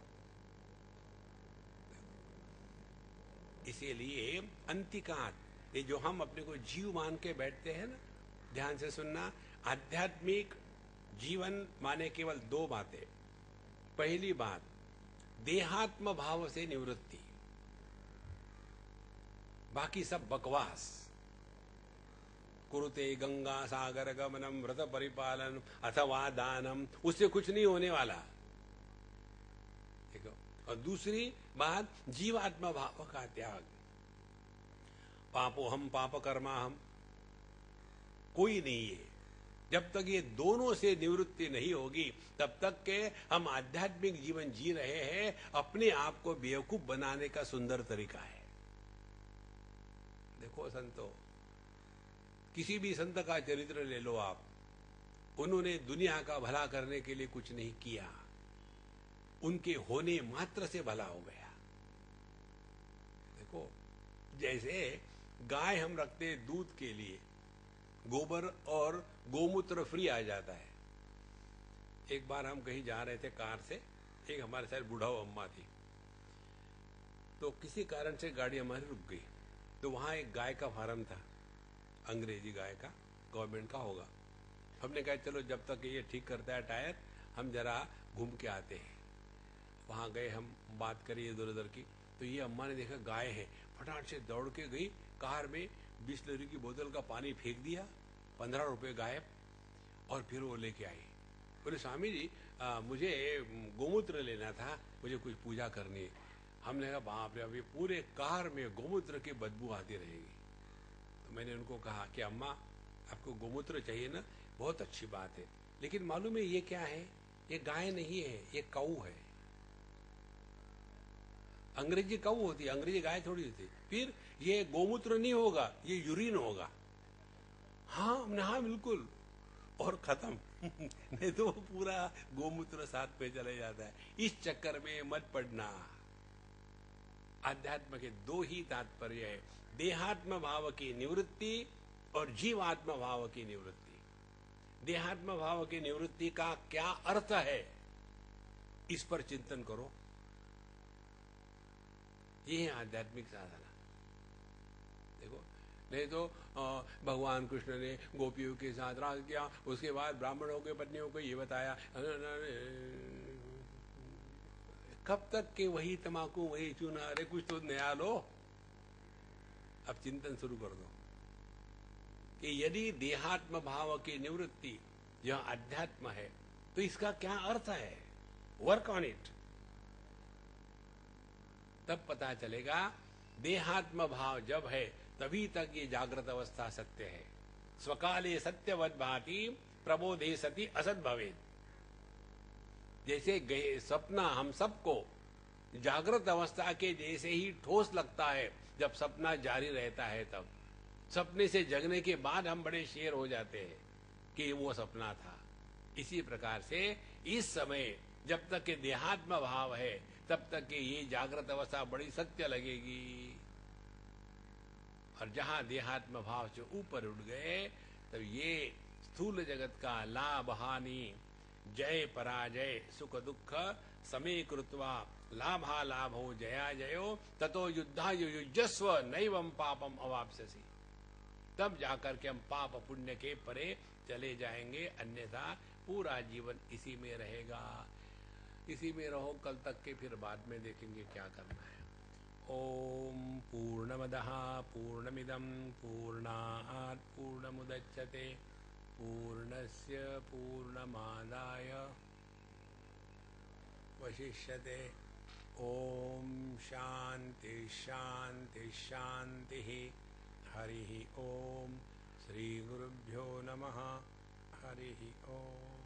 इसीलिए अंतिकात, ये जो हम अपने को जीव मान के बैठते हैं ना, ध्यान से सुनना। आध्यात्मिक जीवन माने केवल दो बातें। पहली बात, देहात्म भाव से निवृत्ति, बाकी सब बकवास। कुरुते गंगा सागर गमनम व्रत परिपालन अथवा दानम, उससे कुछ नहीं होने वाला। देखो, और दूसरी बात, जीवात्मा भाव का त्याग। पापो हम पाप कर्मा हम, कोई नहीं है। जब तक ये दोनों से निवृत्ति नहीं होगी तब तक के हम आध्यात्मिक जीवन जी रहे हैं, अपने आप को बेवकूफ बनाने का सुंदर तरीका है। देखो संतो, किसी भी संत का चरित्र ले लो आप, उन्होंने दुनिया का भला करने के लिए कुछ नहीं किया, उनके होने मात्र से भला हो गया। देखो जैसे गाय हम रखते दूध के लिए, गोबर और गोमूत्र फ्री आ जाता है। एक बार हम कहीं जा रहे थे कार से, एक हमारे साथ बुढ़ाऊ अम्मा थी, तो किसी कारण से गाड़ी हमारी रुक गई। तो वहां एक गाय का फार्म था, अंग्रेजी गाय का, गवर्नमेंट का होगा। हमने कहा चलो जब तक ये ठीक करता है टायर, हम जरा घूम के आते हैं। वहां गए, हम बात करी इधर उधर की, तो ये अम्मा ने देखा गाय है, फटाफट से दौड़ के गई कार में, बिस्लरी की बोतल का पानी फेंक दिया, 15 रुपए गायब, और फिर वो लेके आई। बोले स्वामी जी मुझे गोमूत्र लेना था, मुझे कुछ पूजा करनी है। हमने कहा बाप रे, अभी पूरे कार में गोमूत्र की बदबू आती रहेगी। तो मैंने उनको कहा कि अम्मा आपको गोमूत्र चाहिए ना, बहुत अच्छी बात है, लेकिन मालूम है ये क्या है? ये गाय नहीं है, ये कऊ है। अंग्रेजी कऊ होती है, अंग्रेजी गाय थोड़ी होती। फिर ये गोमूत्र नहीं होगा, ये यूरिन होगा। हाँ बिल्कुल, और खत्म। नहीं तो पूरा गोमूत्र साथ में चले जाता है। इस चक्कर में मत पड़ना। आध्यात्म के दो ही तात्पर्य है, देहात्म भाव की निवृत्ति और जीवात्म भाव की निवृत्ति। देहात्म भाव की निवृत्ति का क्या अर्थ है, इस पर चिंतन करो। ये है आध्यात्मिक साधना। देखो, नहीं तो भगवान कृष्ण ने गोपियों के साथ रास किया, उसके बाद ब्राह्मणों के पत्नियों को ये बताया। कब तक के वही तमाकू वही चूना, अरे कुछ तो नया लो। अब चिंतन शुरू कर दो कि यदि देहात्म भाव की निवृत्ति यह अध्यात्म है तो इसका क्या अर्थ है। वर्क ऑन इट, तब पता चलेगा। देहात्म भाव जब है तभी तक ये जागृत अवस्था सत्य है। स्वकाले सत्यवद भाति प्रबोधे सति असत भवेद। जैसे सपना हम सबको जागृत अवस्था के जैसे ही ठोस लगता है जब सपना जारी रहता है, तब सपने से जगने के बाद हम बड़े शेर हो जाते हैं कि वो सपना था। इसी प्रकार से इस समय जब तक के देहात्म भाव है तब तक के ये जागृत अवस्था बड़ी सत्य लगेगी, और जहां देहात्म भाव से ऊपर उठ गए तब ये स्थूल जगत का लाभ हानि, जय पराजय सुख दुख समे कृत्वा लाभा लाभो जया जयो ततो युद्धा युजस्व नैवं पापम अवाप्स्यसि। तब जाकर के हम पाप पुण्य के परे चले जाएंगे, अन्यथा पूरा जीवन इसी में रहेगा। इसी में रहो कल तक के, फिर बाद में देखेंगे क्या करना है। ओम पूर्णमदः पूर्णमिदं पूर्णात् पूर्णमुदच्यते पूर्णस्य पूर्णमादाय वशिष्यते। ओम शांति शांति शांति। हरि ओम। श्री गुरुभ्यो नमः। हरि ओम।